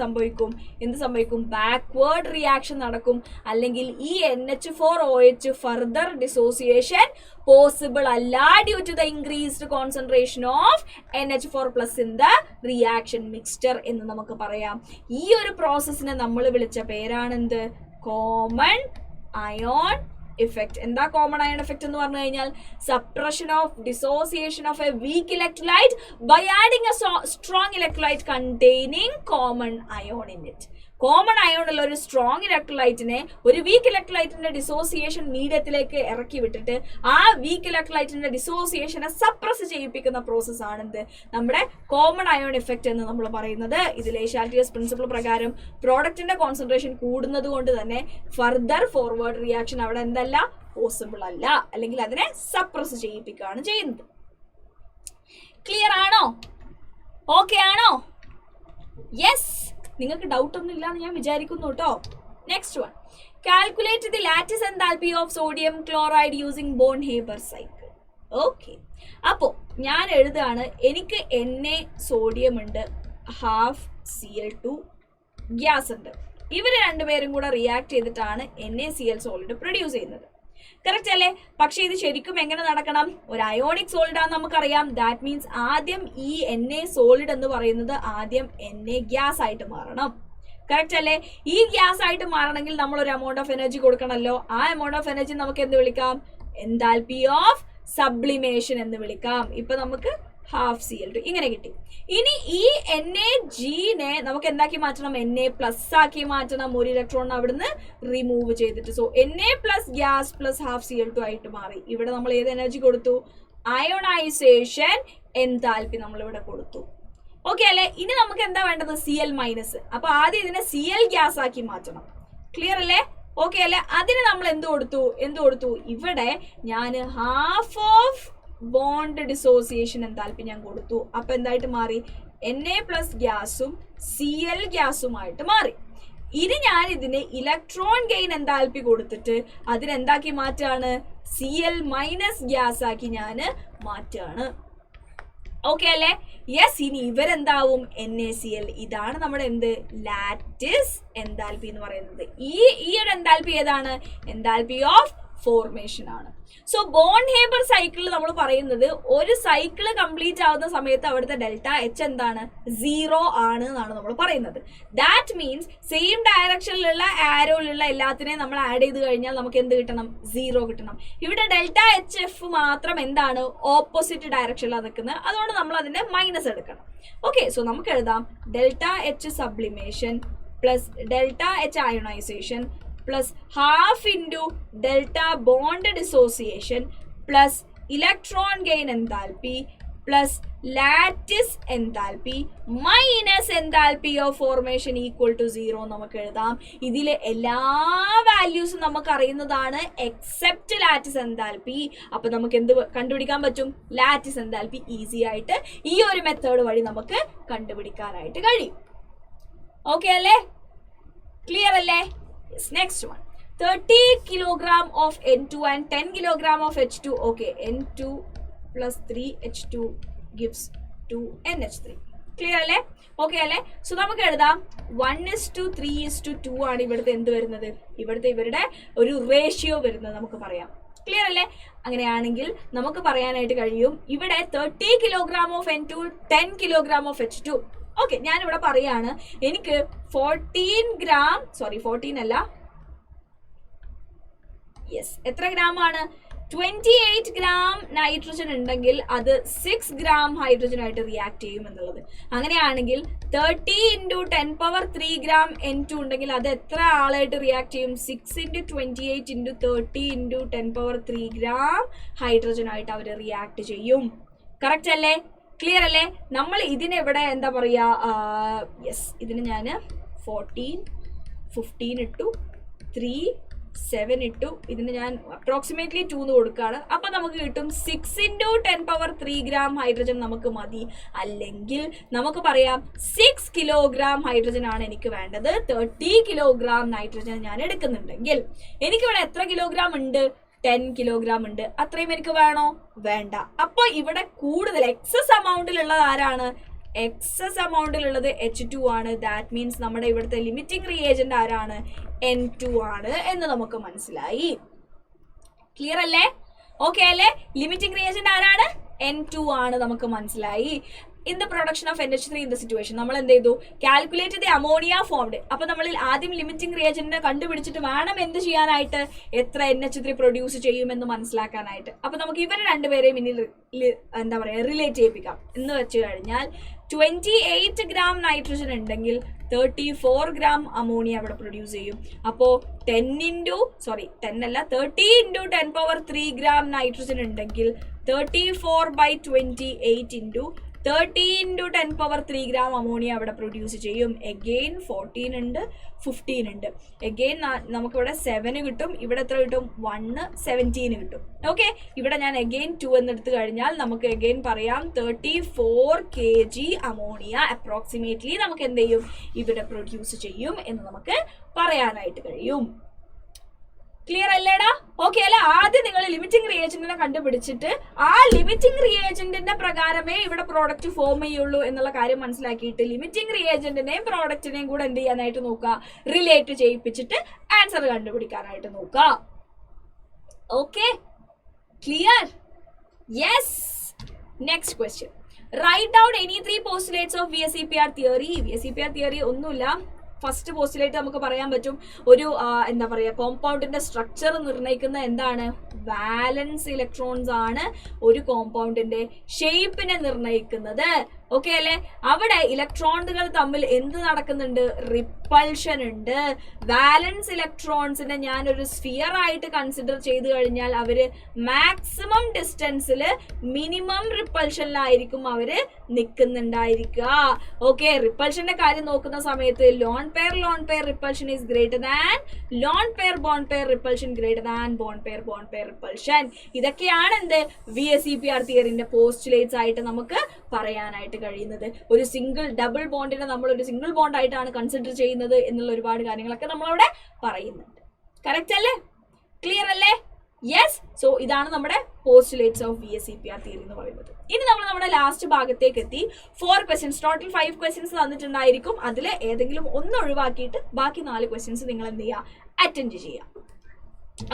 സംഭവിക്കും? ബാക്ക്വേർഡ് റിയാക്ഷൻ നടക്കും. അല്ലെങ്കിൽ ഈ NH4OH ഫർദർ ഡിസോസിയേഷൻ പോസിബിൾ അല്ല due to the increased concentration of NH4+ in the reaction mixture എന്ന് നമുക്ക് പറയാം. ഈ ഒരു പ്രോസസ്സിനെ നമ്മൾ വിളിച്ച പേരാണെന്ത്? Common ion effect. എന്താ കോമൺ അയോൺ എഫക്ട് എന്ന് പറഞ്ഞു കഴിഞ്ഞാൽ? Suppression of dissociation of a weak electrolyte by adding a strong electrolyte containing common ion in it. Common ion ഉള്ള ഒരു സ്ട്രോങ് ഇലക്ട്രോലൈറ്റിനെ ഒരു വീക്ക് ഇലക്ട്രോലൈറ്റിന്റെ ഡിസോസിയേഷൻ മീഡിയത്തിലേക്ക് ഇറക്കി വിട്ടിട്ട് ആ വീക്ക് ഇലക്ട്രോലൈറ്റിന്റെ ഡിസോസിയേഷനെ സപ്രസ് ചെയ്യിപ്പിക്കുന്ന പ്രോസസ് ആണെന്ത്? നമ്മുടെ കോമൺ അയോൺ എഫക്റ്റ് എന്ന് നമ്മൾ പറയുന്നത്. ഇതിൽ ഷാൽറ്റിയസ് പ്രിൻസിപ്പിൾ പ്രകാരം പ്രോഡക്റ്റിന്റെ കോൺസെൻട്രേഷൻ കൂടുന്നത് കൊണ്ട് തന്നെ ഫർദർ ഫോർവേഡ് റിയാക്ഷൻ അവിടെ എന്തല്ല, പോസിബിൾ അല്ല, അല്ലെങ്കിൽ അതിനെ സപ്രസ് ചെയ്യിപ്പിക്കുകയാണ് ചെയ്യുന്നത്. ക്ലിയർ ആണോ? ഓക്കെ ആണോ? യെസ്. നിങ്ങൾക്ക് ഡൗട്ട് ഒന്നും ഇല്ലാന്ന് ഞാൻ വിചാരിക്കുന്നു കേട്ടോ. Next one, calculate the lattice enthalpy of sodium chloride using Born Haber cycle. Okay, അപ്പോൾ ഞാൻ എഴുതാണ്, എനിക്ക് Na സോഡിയം ഉണ്ട്, ഹാഫ് Cl2 ഗ്യാസ് ഉണ്ട്. ഇവർ രണ്ടുപേരും കൂടെ റിയാക്ട് ചെയ്തിട്ടാണ് NaCl സോളിഡ് പ്രൊഡ്യൂസ് ചെയ്യുന്നത്. കറക്റ്റ് അല്ലേ? പക്ഷെ ഇത് ശരിക്കും എങ്ങനെ നടക്കണം? ഒരു അയോണിക് സോളിഡ് ആണെന്ന് നമുക്കറിയാം. ദാറ്റ് മീൻസ് ആദ്യം ഈ Na സോളിഡ് എന്ന് പറയുന്നത് ആദ്യം Na ഗ്യാസ് ആയിട്ട് മാറണം. കറക്റ്റ് അല്ലേ? ഈ ഗ്യാസ് ആയിട്ട് മാറണമെങ്കിൽ നമ്മൾ ഒരു എമൗണ്ട് ഓഫ് എനർജി കൊടുക്കണമല്ലോ. ആ എമൗണ്ട് ഓഫ് എനർജി നമുക്ക് എന്ത് വിളിക്കാം? എൻതാൽപ്പി ഓഫ് സബ്ലിമേഷൻ എന്ന് വിളിക്കാം. ഇപ്പൊ നമുക്ക് ഹാഫ് Cl2 ഇങ്ങനെ കിട്ടി. ഇനി ഈ NaGനെ നമുക്ക് എന്താക്കി മാറ്റണം? Na+ ആക്കി മാറ്റണം. ഒരു ഇലക്ട്രോൺ അവിടുന്ന് റിമൂവ് ചെയ്തിട്ട്. So Na+ gas plus half Cl2 ആയിട്ട് മാറി. ഇവിടെ നമ്മൾ ഏത് എനർജി കൊടുത്തു? അയോണൈസേഷൻ എൻതാൽപ്പി നമ്മൾ ഇവിടെ കൊടുത്തു. ഓക്കെ അല്ലെ? ഇനി നമുക്ക് എന്താ വേണ്ടത്? Cl-. അപ്പൊ ആദ്യം ഇതിനെ Cl ഗ്യാസ് ആക്കി മാറ്റണം. ക്ലിയർ അല്ലേ? ഓക്കെ അല്ലെ? അതിന് നമ്മൾ എന്ത് കൊടുത്തു? ഇവിടെ ഞാൻ half of bond dissociation enthalpy ഞാൻ കൊടുത്തു. അപ്പൊ എന്തായിട്ട് മാറി? Na+ ഗ്യാസും Cl ഗ്യാസുമായിട്ട് മാറി. ഇനി ഞാൻ ഇതിന് ഇലക്ട്രോൺ ഗെയിൻ എൻതാൽപ്പി കൊടുത്തിട്ട് അതിനെന്താക്കി മാറ്റാണ്? Cl- ഗ്യാസ് ആക്കി ഞാൻ മാറ്റാണ്. ഓക്കെ അല്ലേ? യെസ്. ഇനി ഇവരെന്താവും? NaCl. ഇതാണ് നമ്മുടെ എന്ത്? ലാറ്റിസ് എൻതാൽപ്പി എന്ന് പറയുന്നത്. ഈ ഒരു എൻതാൽപ്പി ഏതാണ്? എൻതാൽപ്പി ഓഫ് ഫോർമേഷൻ ആണ്. സോ ബോൺ ഹേബർ സൈക്കിൾ നമ്മൾ പറയുന്നത് ഒരു സൈക്കിള് കംപ്ലീറ്റ് ആവുന്ന സമയത്ത് അവിടുത്തെ ΔH എന്താണ്? 0 ആണ് എന്നാണ് നമ്മൾ പറയുന്നത്. ദാറ്റ് മീൻസ് സെയിം ഡയറക്ഷനിലുള്ള ആരോയിലുള്ള എല്ലാത്തിനെയും നമ്മൾ ആഡ് ചെയ്ത് കഴിഞ്ഞാൽ നമുക്ക് എന്ത് കിട്ടണം? 0 കിട്ടണം. ഇവിടെ ΔHF മാത്രം എന്താണ്? ഓപ്പോസിറ്റ് ഡയറക്ഷനിലാണ് നിൽക്കുന്നത്. അതുകൊണ്ട് നമ്മൾ അതിന്റെ മൈനസ് എടുക്കണം. ഓക്കെ, സോ നമുക്ക് എഴുതാം ΔH sublimation plus ΔH ionisation plus half into delta bond dissociation plus electron gain enthalpy plus lattice enthalpy minus enthalpy of formation equal to 0 നമുക്ക് എഴുതാം. ഇതിലെ എല്ലാ വാല്യൂസും നമുക്ക് അറിയുന്നതാണ് എക്സെപ്റ്റ് ലാറ്റിസ് എൻതാൽപ്പി. അപ്പൊ നമുക്ക് എന്ത് കണ്ടുപിടിക്കാൻ പറ്റും? ലാറ്റിസ് എൻതാൽപ്പി ഈസി ആയിട്ട് ഈ ഒരു മെത്തേഡ് വഴി നമുക്ക് കണ്ടുപിടിക്കാനായിട്ട് കഴിയും. ഓക്കെ അല്ലേ? ക്ലിയർ അല്ലേ? Next one. 30 kilogram of N2 and 10 kilogram of H2. Okay, N2 plus 3 H2 gives 2 NH3. Clear അല്ലേ? ഓക്കെ അല്ലേ? സോ നമുക്ക് എഴുതാം 1:3:2 ആണ് ഇവിടുത്തെ എന്ത് വരുന്നത്, ഇവിടുത്തെ ഇവരുടെ ഒരു റേഷ്യോ വരുന്നത് നമുക്ക് പറയാം. ക്ലിയർ അല്ലേ? അങ്ങനെയാണെങ്കിൽ നമുക്ക് പറയാനായിട്ട് കഴിയും ഇവിടെ 30 kilogram of N2, 10 kilogram of H2. Okay, ഞാനിവിടെ പറയാണ് എനിക്ക് 14 അല്ല, യെസ്, എത്ര ഗ്രാം ആണ്, 28 ഗ്രാം നൈട്രജൻ ഉണ്ടെങ്കിൽ അത് 6 ഗ്രാം ഹൈഡ്രജൻ ആയിട്ട് റിയാക്ട് ചെയ്യും എന്നുള്ളത്. അങ്ങനെയാണെങ്കിൽ 30 × 10⁻³ ഗ്രാം N2 ഉണ്ടെങ്കിൽ അത് എത്ര ആളായിട്ട് റിയാക്ട് ചെയ്യും, 6 × 28 × 30 × 10⁻³ ഗ്രാം ഹൈഡ്രജൻ ആയിട്ട് അവർ റിയാക്ട് ചെയ്യും. കറക്റ്റ് അല്ലേ? ക്ലിയർ അല്ലേ? നമ്മൾ ഇതിനെവിടെ എന്താ പറയുക, യെസ്, ഇതിന് ഞാൻ 14, 15 ഇട്ടു, 3, 7 ഇട്ടു, ഇതിന് ഞാൻ അപ്രോക്സിമേറ്റ്ലി 2 എന്ന് കൊടുക്കുകയാണ്. അപ്പൊ നമുക്ക് കിട്ടും 6 × 10⁻³ ഗ്രാം ഹൈഡ്രജൻ നമുക്ക് മതി. അല്ലെങ്കിൽ നമുക്ക് പറയാം 6 കിലോഗ്രാം ഹൈഡ്രജൻ ആണ് എനിക്ക് വേണ്ടത്. 30 കിലോഗ്രാം നൈട്രജൻ ഞാൻ എടുക്കുന്നുണ്ടെങ്കിൽ എനിക്കിവിടെ എത്ര കിലോഗ്രാം ഉണ്ട്, 10 കിലോഗ്രാം ഉണ്ട്. അത്രയും എനിക്ക് വേണോ? വേണ്ട. അപ്പൊ ഇവിടെ കൂടുതൽ എക്സസ് അമൗണ്ടിലുള്ളത് ആരാണ്? എക്സസ് അമൗണ്ടിലുള്ളത് H2 ആണ്. ദാറ്റ് മീൻസ് നമ്മുടെ ഇവിടുത്തെ ലിമിറ്റിംഗ് റിയേജന്റ് ആരാണ്? N2 ആണ് എന്ന് നമുക്ക് മനസ്സിലായി. ക്ലിയർ അല്ലേ? ഓക്കെ അല്ലേ? ലിമിറ്റിംഗ് റിയേജന്റ് ആരാണ്? N2 ആണ് നമുക്ക് മനസ്സിലായി. In the production of NH3 in the situation നമ്മൾ എന്ത് ചെയ്തു, കാൽക്കുലേറ്റ് ദി അമോണിയ ഫോംഡ്. അപ്പൊ നമ്മൾ ആദ്യം ലിമിറ്റിംഗ് റിയേജന്റിനെ കണ്ടുപിടിച്ചിട്ട് വേണം എന്ത് ചെയ്യാനായിട്ട്, എത്ര NH3 പ്രൊഡ്യൂസ് ചെയ്യുമെന്ന് മനസ്സിലാക്കാനായിട്ട്. അപ്പൊ നമുക്ക് ഇവരെ രണ്ടുപേരെയും ഇനി എന്താ പറയുക റിലേറ്റ് ചെയ്യിപ്പിക്കാം. എന്ന് വെച്ച് കഴിഞ്ഞാൽ 28 ഗ്രാം നൈട്രജൻ ഉണ്ടെങ്കിൽ 34 ഗ്രാം അമോണിയ അവിടെ പ്രൊഡ്യൂസ് ചെയ്യും. അപ്പോൾ 30 × 10⁻³ ഗ്രാം നൈട്രജൻ ഉണ്ടെങ്കിൽ 34/28 × 30 × 10⁻³ ഗ്രാം അമോണിയ അവിടെ പ്രൊഡ്യൂസ് ചെയ്യും. എഗെയിൻ 14 ഉണ്ട്, 15 ഉണ്ട്. എഗെയിൻ നമുക്കിവിടെ 7 കിട്ടും. ഇവിടെ എത്ര കിട്ടും? 1, 17 കിട്ടും. ഓക്കെ, ഇവിടെ ഞാൻ എഗെയിൻ 2 എന്നെടുത്ത് കഴിഞ്ഞാൽ നമുക്ക് എഗെയിൻ പറയാം 34 kg അമോണിയ അപ്രോക്സിമേറ്റ്ലി നമുക്ക് എന്ത് ചെയ്യും, ഇവിടെ പ്രൊഡ്യൂസ് ചെയ്യും എന്ന് നമുക്ക് പറയാനായിട്ട് കഴിയും. ക്ലിയർ അല്ലേടാ? ഓക്കെ അല്ലെ? ആദ്യം നിങ്ങൾ ലിമിറ്റിംഗ് റിയേജന്റിനെ കണ്ടുപിടിച്ചിട്ട് ആ ലിമിറ്റിംഗ് റിയേജന്റിന്റെ പ്രകാരമേ ഇവിടെ പ്രോഡക്റ്റ് ഫോം ചെയ്യുള്ളൂ എന്നുള്ള കാര്യം മനസ്സിലാക്കിയിട്ട് ലിമിറ്റിംഗ് റിയേജന്റിനെയും പ്രോഡക്റ്റിനെയും കൂടെ എന്ത് ചെയ്യാനായിട്ട് നോക്കുക, റിലേറ്റ് ചെയ്യിപ്പിച്ചിട്ട് ആൻസർ കണ്ടുപിടിക്കാനായിട്ട് നോക്കുക. Okay, clear? Yes. Next question, write down any 3 postulates of VSEPR theory. VSEPR theory ഒന്നുമില്ല. ഫസ്റ്റ് പോസ്റ്റുലേറ്റ് നമുക്ക് പറയാൻ പറ്റും, ഒരു എന്താ പറയുക കോമ്പൗണ്ടിന്റെ സ്ട്രക്ചർ നിർണ്ണയിക്കുന്ന എന്താണ്, വാലൻസ് ഇലക്ട്രോൺസ് ആണ് ഒരു കോമ്പൗണ്ടിന്റെ ഷേപ്പിനെ നിർണ്ണയിക്കുന്നത്. ഓക്കെ അല്ലെ? അവിടെ ഇലക്ട്രോണുകൾ തമ്മിൽ എന്ത് നടക്കുന്നുണ്ട്, റിപ്പൾഷൻ ഉണ്ട്. വാലൻസ് ഇലക്ട്രോൺസിനെ ഞാനൊരു സ്ഫിയർ ആയിട്ട് കൺസിഡർ ചെയ്ത് കഴിഞ്ഞാൽ അവര് മാക്സിമം ഡിസ്റ്റൻസിൽ മിനിമം റിപ്പൾഷനിലായിരിക്കും അവര് നിൽക്കുന്നുണ്ടായിരിക്കുക. ഓക്കെ, റിപ്പൾഷന്റെ കാര്യം നോക്കുന്ന സമയത്ത് lone pair repulsion is greater than lone pair bond pair repulsion greater than bond pair repulsion. ഇതൊക്കെയാണ് എന്ത് VSEPR തിയറിന്റെ പോസ്റ്റുലേറ്റ്സ് ആയിട്ട് നമുക്ക് പറയാനായിട്ട് കഴിയുന്നത്. ഒരു ഡബിൾ ബോണ്ടിനെ നമ്മൾ ഒരു സിംഗിൾ ബോണ്ട് ആയിട്ടാണ് കൺസിഡർ ചെയ്യുന്നത് എന്നുള്ള ഒരുപാട് കാര്യങ്ങളൊക്കെ നമ്മളവിടെ പറയുന്നുണ്ട്. കറക്റ്റ് അല്ലേ? ക്ലിയർ അല്ലേ? യെസ്. സോ ഇതാണ് നമ്മുടെ പോസ്റ്റുലേറ്റ്സ് ഓഫ് VSEPR തിയറി എന്ന് പറയുന്നത്. ഇനി നമ്മൾ നമ്മുടെ ലാസ്റ്റ് ഭാഗത്തേക്ക് എത്തി. 4 questions, ടോട്ടൽ 5 questions തന്നിട്ടുണ്ടായിരിക്കും. അതിൽ ഏതെങ്കിലും ഒന്ന് ഒഴിവാക്കിയിട്ട് ബാക്കി 4 questions നിങ്ങൾ എന്ത് ചെയ്യുക, അറ്റൻഡ് ചെയ്യുക.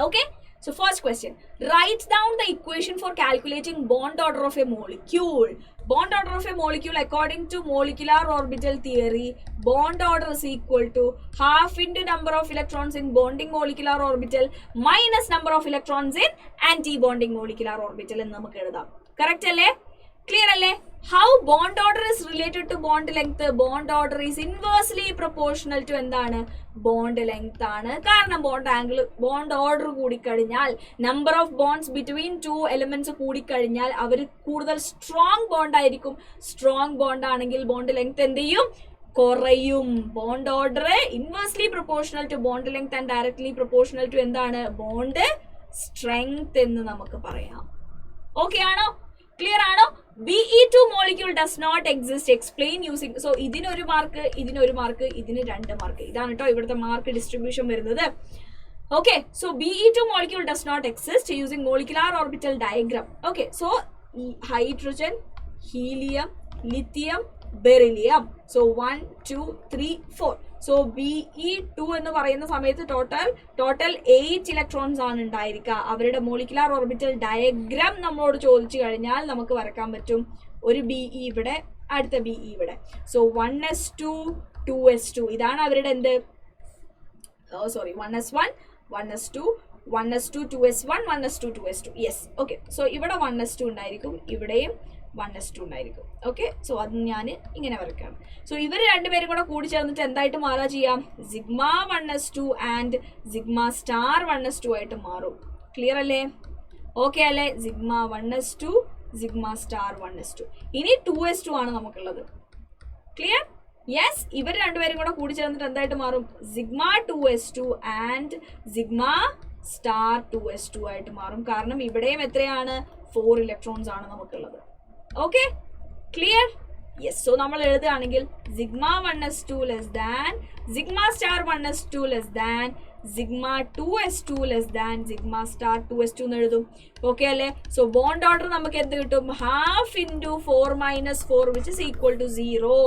Okay, so first question, write down the equation for calculating bond order of a molecule. Bond order of a molecule according to molecular orbital theory, bond order is equal to half into number of electrons in bonding molecular orbital minus number of electrons in anti-bonding molecular orbital എന്ന് നമുക്ക് എഴുതാം. Correct അല്ലേ? Clear അല്ലേ? How bond order is related to bond length? Bond order is inversely proportional to എന്താണ്, bond length ആണ്. കാരണം bond order കൂടിക്കഴിഞ്ഞാൽ number of bonds between 2 elements കൂടിക്കഴിഞ്ഞാൽ അവർ കൂടുതൽ strong bond ആയിരിക്കും. strong bond ആണെങ്കിൽ bond length എന്ത് ചെയ്യും, കുറയും. bond order inversely proportional to bond length and directly proportional to എന്താണ്, bond strength എന്ന് നമുക്ക് പറയാം. ഓക്കെ ആണോ? ക്ലിയർ ആണോ? Be2 molecule does not exist. Explain using. So ഇതിനൊരു മാർക്ക്, ഇതിനൊരു മാർക്ക്, ഇതിന് 2 മാർക്ക്. ഇതാണ് കേട്ടോ ഇവിടുത്തെ മാർക്ക് ഡിസ്ട്രിബ്യൂഷൻ വരുന്നത്. Okay, so Be2 molecule does not exist using molecular orbital diagram. Okay, so hydrogen, helium, lithium, beryllium. So 1, 2, 3, 4. So Be2 എന്ന് പറയുന്ന സമയത്ത് ടോട്ടൽ 8 ഇലക്ട്രോൺസ് ആണ് ഉണ്ടായിരിക്കുക. അവരുടെ മോളിക്കുലാർ ഓർബിറ്റൽ ഡയഗ്രാം നമ്മളോട് ചോദിച്ചു കഴിഞ്ഞാൽ നമുക്ക് വരക്കാൻ പറ്റും. ഒരു Be ഇവിടെ, അടുത്ത Be ഇവിടെ. സോ 1s2 2s2 ഇതാണ് അവരുടെ എന്ത്, sorry 1s1 1s2 1s2 2s1 1s2 2s2. Yes, okay. So ഇവിടെ 1s2 ഉണ്ടായിരിക്കും, ഇവിടെയും 1s2 ഉണ്ടായിരിക്കും. ഓക്കെ, സോ അത് ഞാൻ ഇങ്ങനെ വരയ്ക്കാം. സോ ഇവർ രണ്ടുപേരും കൂടെ കൂടി ചേർന്നിട്ട് എന്തായിട്ട് മാറാ ചെയ്യാം, sigma 1s2 and sigma star 1s2 ആയിട്ട് മാറും. ക്ലിയർ അല്ലേ? ഓക്കെ അല്ലേ? Sigma 1s2 sigma star 1s2. ഇനി 2s2 ആണ് നമുക്കുള്ളത്. ക്ലിയർ? യെസ്, ഇവർ രണ്ടുപേരും കൂടെ കൂടി ചേർന്നിട്ട് എന്തായിട്ട് മാറും, sigma 2s2 and sigma star 2s2 ആയിട്ട് മാറും. കാരണം ഇവിടെയും എത്രയാണ്, 4 ഇലക്ട്രോൺസ് ആണ് നമുക്കുള്ളത്. Okay, clear? യെസ്. സോ നമ്മൾ എഴുതുകയാണെങ്കിൽ sigma 1s2 less than sigma star 1s2 less than sigma 2s2 less than sigma star 2s2 എന്ന് എഴുതും. ഓക്കെ അല്ലേ? സോ ബോണ്ട് ഓർഡർ നമുക്ക് എന്ത് കിട്ടും, half into 4 minus 4 which is equal to 0.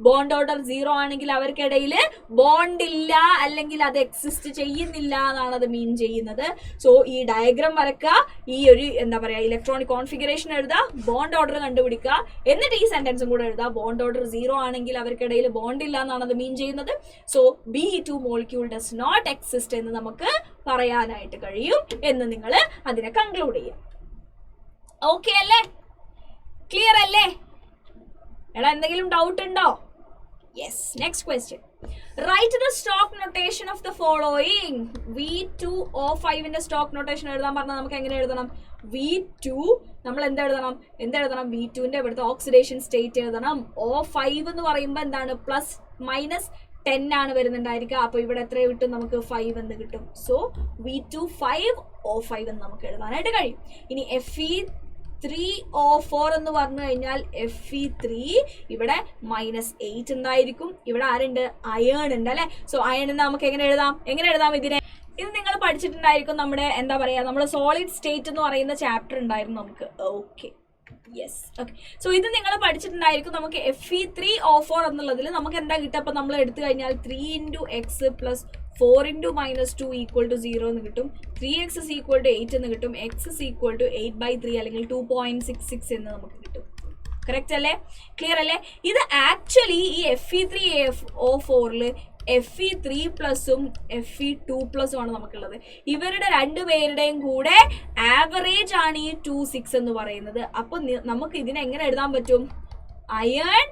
Bond order 0 ആണെങ്കിൽ അവർക്കിടയിൽ ബോണ്ട് ഇല്ല, അല്ലെങ്കിൽ അത് എക്സിസ്റ്റ് ചെയ്യുന്നില്ല എന്നാണ് അത് മീൻ ചെയ്യുന്നത്. സോ ഈ ഡയഗ്രാം വരക്കുക, ഈ ഒരു എന്താ പറയുക ഇലക്ട്രോണിക് കോൺഫിഗറേഷൻ എഴുതുക, ബോണ്ട് ഓർഡർ കണ്ടുപിടിക്കുക, എന്നിട്ട് ഈ സെന്റൻസും കൂടെ എഴുതുക. ബോണ്ട് ഓർഡർ 0 ആണെങ്കിൽ അവർക്കിടയിൽ ബോണ്ട് ഇല്ല എന്നാണ് അത് മീൻ ചെയ്യുന്നത്. So Be2 molecule does not exist എന്ന് നമുക്ക് പറയാനായിട്ട് കഴിയും എന്ന് നിങ്ങൾ അതിനെ കൺക്ലൂഡ് ചെയ്യാം. ഓക്കെ അല്ലേ? ക്ലിയർ അല്ലേ? എടാ എന്തെങ്കിലും ഡൗട്ട് ഉണ്ടോ? Yes. Next question. Write the stock notation of the following. V2O5 ന്റെ സ്റ്റോക്ക് നൊട്ടേഷൻ എഴുതാൻ പറഞ്ഞാൽ നമുക്ക് എങ്ങനെ എഴുതണം, V2 നമ്മൾ എന്തെഴുതണം, V2 ന്റെ ഇവിടുത്തെ ഓക്സിഡേഷൻ സ്റ്റേറ്റ് എഴുതണം. O5 എന്ന് പറയുമ്പോൾ എന്താണ്, പ്ലസ് മൈനസ് 10 ആണ് വരുന്നുണ്ടായിരിക്കുക. അപ്പൊ ഇവിടെ എത്ര കിട്ടും നമുക്ക്, 5 എന്ന് കിട്ടും. സോ V2 5O5 എന്ന് നമുക്ക് എഴുതാനായിട്ട് കഴിയും. ഇനി Fe3O4 എന്ന് പറഞ്ഞു കഴിഞ്ഞാൽ Fe3 ഇവിടെ -8 എന്തായിരിക്കും. ഇവിടെ ആരുണ്ട്, അയേൺ ഉണ്ട് അല്ലെ. സോ അയേൺ നമുക്ക് എങ്ങനെ എഴുതാം ഇതിനെ. ഇത് നിങ്ങൾ പഠിച്ചിട്ടുണ്ടായിരിക്കും, നമ്മുടെ എന്താ പറയാ, നമ്മുടെ സോളിഡ് സ്റ്റേറ്റ് എന്ന് പറയുന്ന ചാപ്റ്റർ ഉണ്ടായിരുന്നു നമുക്ക്. Okay, yes, okay. സോ ഇത് നിങ്ങൾ പഠിച്ചിട്ടുണ്ടായിരിക്കും. നമുക്ക് Fe3O4 എന്നുള്ളതിൽ നമുക്ക് എന്താ കിട്ടുക, അപ്പൊ നമ്മൾ എടുത്തു കഴിഞ്ഞാൽ 3 × x പ്ലസ് 4 × -2 ഈക്വൽ ടു 0 എന്ന് കിട്ടും. 3x is equal to 8 എന്ന് കിട്ടും. x is equal to 8/3 അല്ലെങ്കിൽ 2.66 എന്ന് നമുക്ക് കിട്ടും. കറക്റ്റ് അല്ലേ? ക്ലിയർ അല്ലേ? ഇത് ആക്ച്വലി ഈ Fe3O4ൽ Fe3 പ്ലസും Fe2 പ്ലസും ആണ് നമുക്കുള്ളത്. ഇവരുടെ രണ്ടുപേരുടെയും കൂടെ ആവറേജ് ആണ് ഈ 2,6 എന്ന് പറയുന്നത്. അപ്പൊ നമുക്ക് ഇതിനെ എങ്ങനെ എഴുതാൻ പറ്റും, iron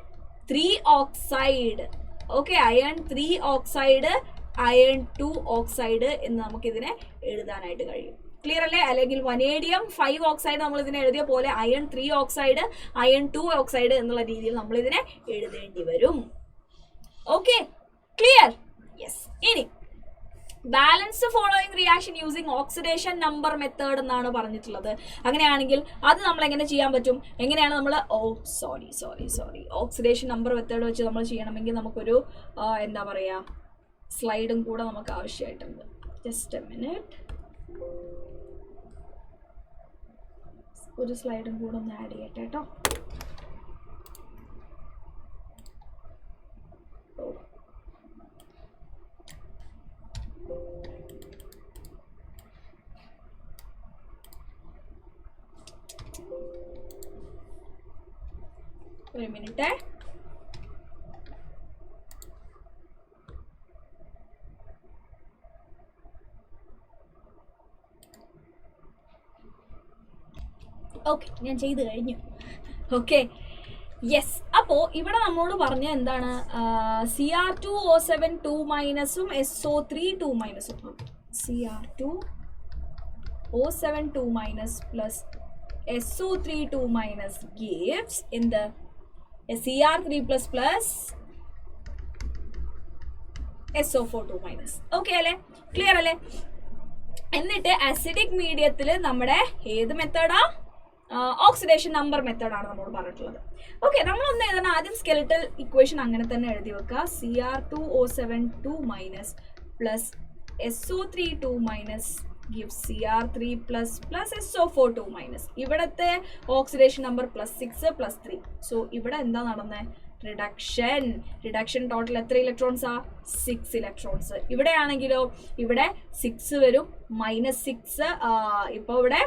3 oxide. Okay, iron 3 oxide, iron 2 oxide എന്ന് നമുക്കിതിനെ എഴുതാനായിട്ട് കഴിയും. ക്ലിയർ അല്ലേ? അല്ലെങ്കിൽ വനേഡിയം 5 ഓക്സൈഡ് നമ്മൾ ഇതിനെ എഴുതിയ പോലെ അയൺ 3 ഓക്സൈഡ്, അയൺ 2 ഓക്സൈഡ് എന്നുള്ള രീതിയിൽ നമ്മൾ ഇതിനെ എഴുതേണ്ടി വരും. Okay, clear? യെസ്. ഇനി balance following reaction using oxidation number method എന്നാണ് പറഞ്ഞിട്ടുള്ളത്. അങ്ങനെയാണെങ്കിൽ അത് നമ്മൾ എങ്ങനെ ചെയ്യാൻ പറ്റും, എങ്ങനെയാണ് നമ്മൾ സോറി ഓക്സിഡേഷൻ നമ്പർ മെത്തേഡ് വെച്ച് നമ്മൾ ചെയ്യണമെങ്കിൽ നമുക്കൊരു എന്താ പറയുക സ്ലൈഡും കൂടെ നമുക്ക് ആവശ്യമായിട്ടുണ്ട്. ജസ്റ്റ് എ മിനിറ്റ്, ഒരു സ്ലൈഡും കൂടെ ഒന്ന് ആഡ് ചെയ്യട്ടെ കേട്ടോ. ഒരു മിനിറ്റ്. ഓക്കെ, ഞാൻ ചെയ്ത് കഴിഞ്ഞു. Okay, yes. അപ്പോൾ ഇവിടെ നമ്മളോട് പറഞ്ഞ എന്താണ്, Cr2O7 2 മൈനസും SO3 2 മൈനസും. Cr2O7 2 minus plus SO3 2 minus gives in the Cr3 plus SO4 2 minus. Okay അല്ലേ? ക്ലിയർ അല്ലേ? എന്നിട്ട് അസിഡിക് മീഡിയത്തിൽ നമ്മുടെ ഏത് മെത്തേഡാ, ഓക്സിഡേഷൻ നമ്പർ മെത്തേഡാണ് നമ്മൾ പറഞ്ഞിട്ടുള്ളത്. ഓക്കെ, നമ്മളൊന്ന് എഴുതണം ആദ്യം സ്കെലിറ്റൽ ഇക്വേഷൻ അങ്ങനെ തന്നെ എഴുതി വെക്കുക. Cr2O7 2 minus plus SO3 2- gives Cr3 plus SO4 2-. ഇവിടത്തെ ഓക്സിഡേഷൻ നമ്പർ +6 +3. സോ ഇവിടെ എന്താ നടന്നത്? റിഡക്ഷൻ ടോട്ടൽ എത്ര ഇലക്ട്രോൺസ് ആ? 6 ഇലക്ട്രോൺസ്. ഇവിടെ ആണെങ്കിലോ ഇവിടെ 6 വരും, -6, ഇപ്പോൾ ഇവിടെ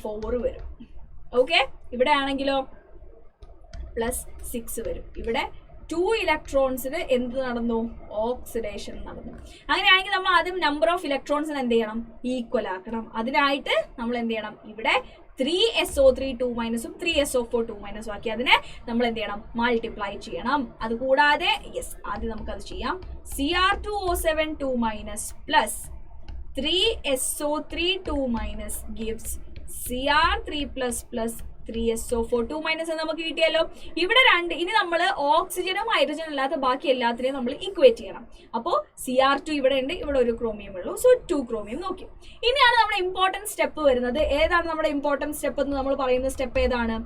4 വരും. ഓക്കെ, ഇവിടെ ആണെങ്കിലോ +6 വരും. ഇവിടെ 2 ഇലക്ട്രോൺസിന് എന്ത് നടന്നു? ഓക്സിഡേഷൻ നടന്നു. അങ്ങനെയാണെങ്കിൽ നമ്മൾ ആദ്യം നമ്പർ ഓഫ് ഇലക്ട്രോൺസിന് എന്ത് ചെയ്യണം? ഈക്വൽ ആക്കണം. അതിനായിട്ട് നമ്മൾ എന്ത് ചെയ്യണം? ഇവിടെ 3SO3 2- 3SO4 2- ആക്കി അതിനെ നമ്മൾ എന്ത് ചെയ്യണം? മൾട്ടിപ്ലൈ ചെയ്യണം. അതുകൂടാതെ ആദ്യം നമുക്കത് ചെയ്യാം. Cr2O7 2- plus 3SO3 2- gives Cr3 plus 3SO4 2- എന്ന് നമുക്ക് കിട്ടിയല്ലോ. ഇവിടെ 2. ഇനി നമ്മൾ ഓക്സിജനും ഹൈഡ്രജനും അല്ലാത്ത ബാക്കി എല്ലാത്തിനെയും നമ്മൾ ഇക്വേറ്റ് ചെയ്യണം. അപ്പോൾ Cr2 ഇവിടെ ഉണ്ട്, ഇവിടെ ഒരു ക്രോമിയം ഉള്ളൂ. സോ 2 ക്രോമിയം നോക്കി. ഇനിയാണ് നമ്മുടെ ഇമ്പോർട്ടൻറ്റ് സ്റ്റെപ്പ് വരുന്നത്. ഏതാണ് നമ്മുടെ ഇമ്പോർട്ടൻറ്റ് സ്റ്റെപ്പ് എന്ന് നമ്മൾ പറയുന്ന സ്റ്റെപ്പ് ഏതാണ്?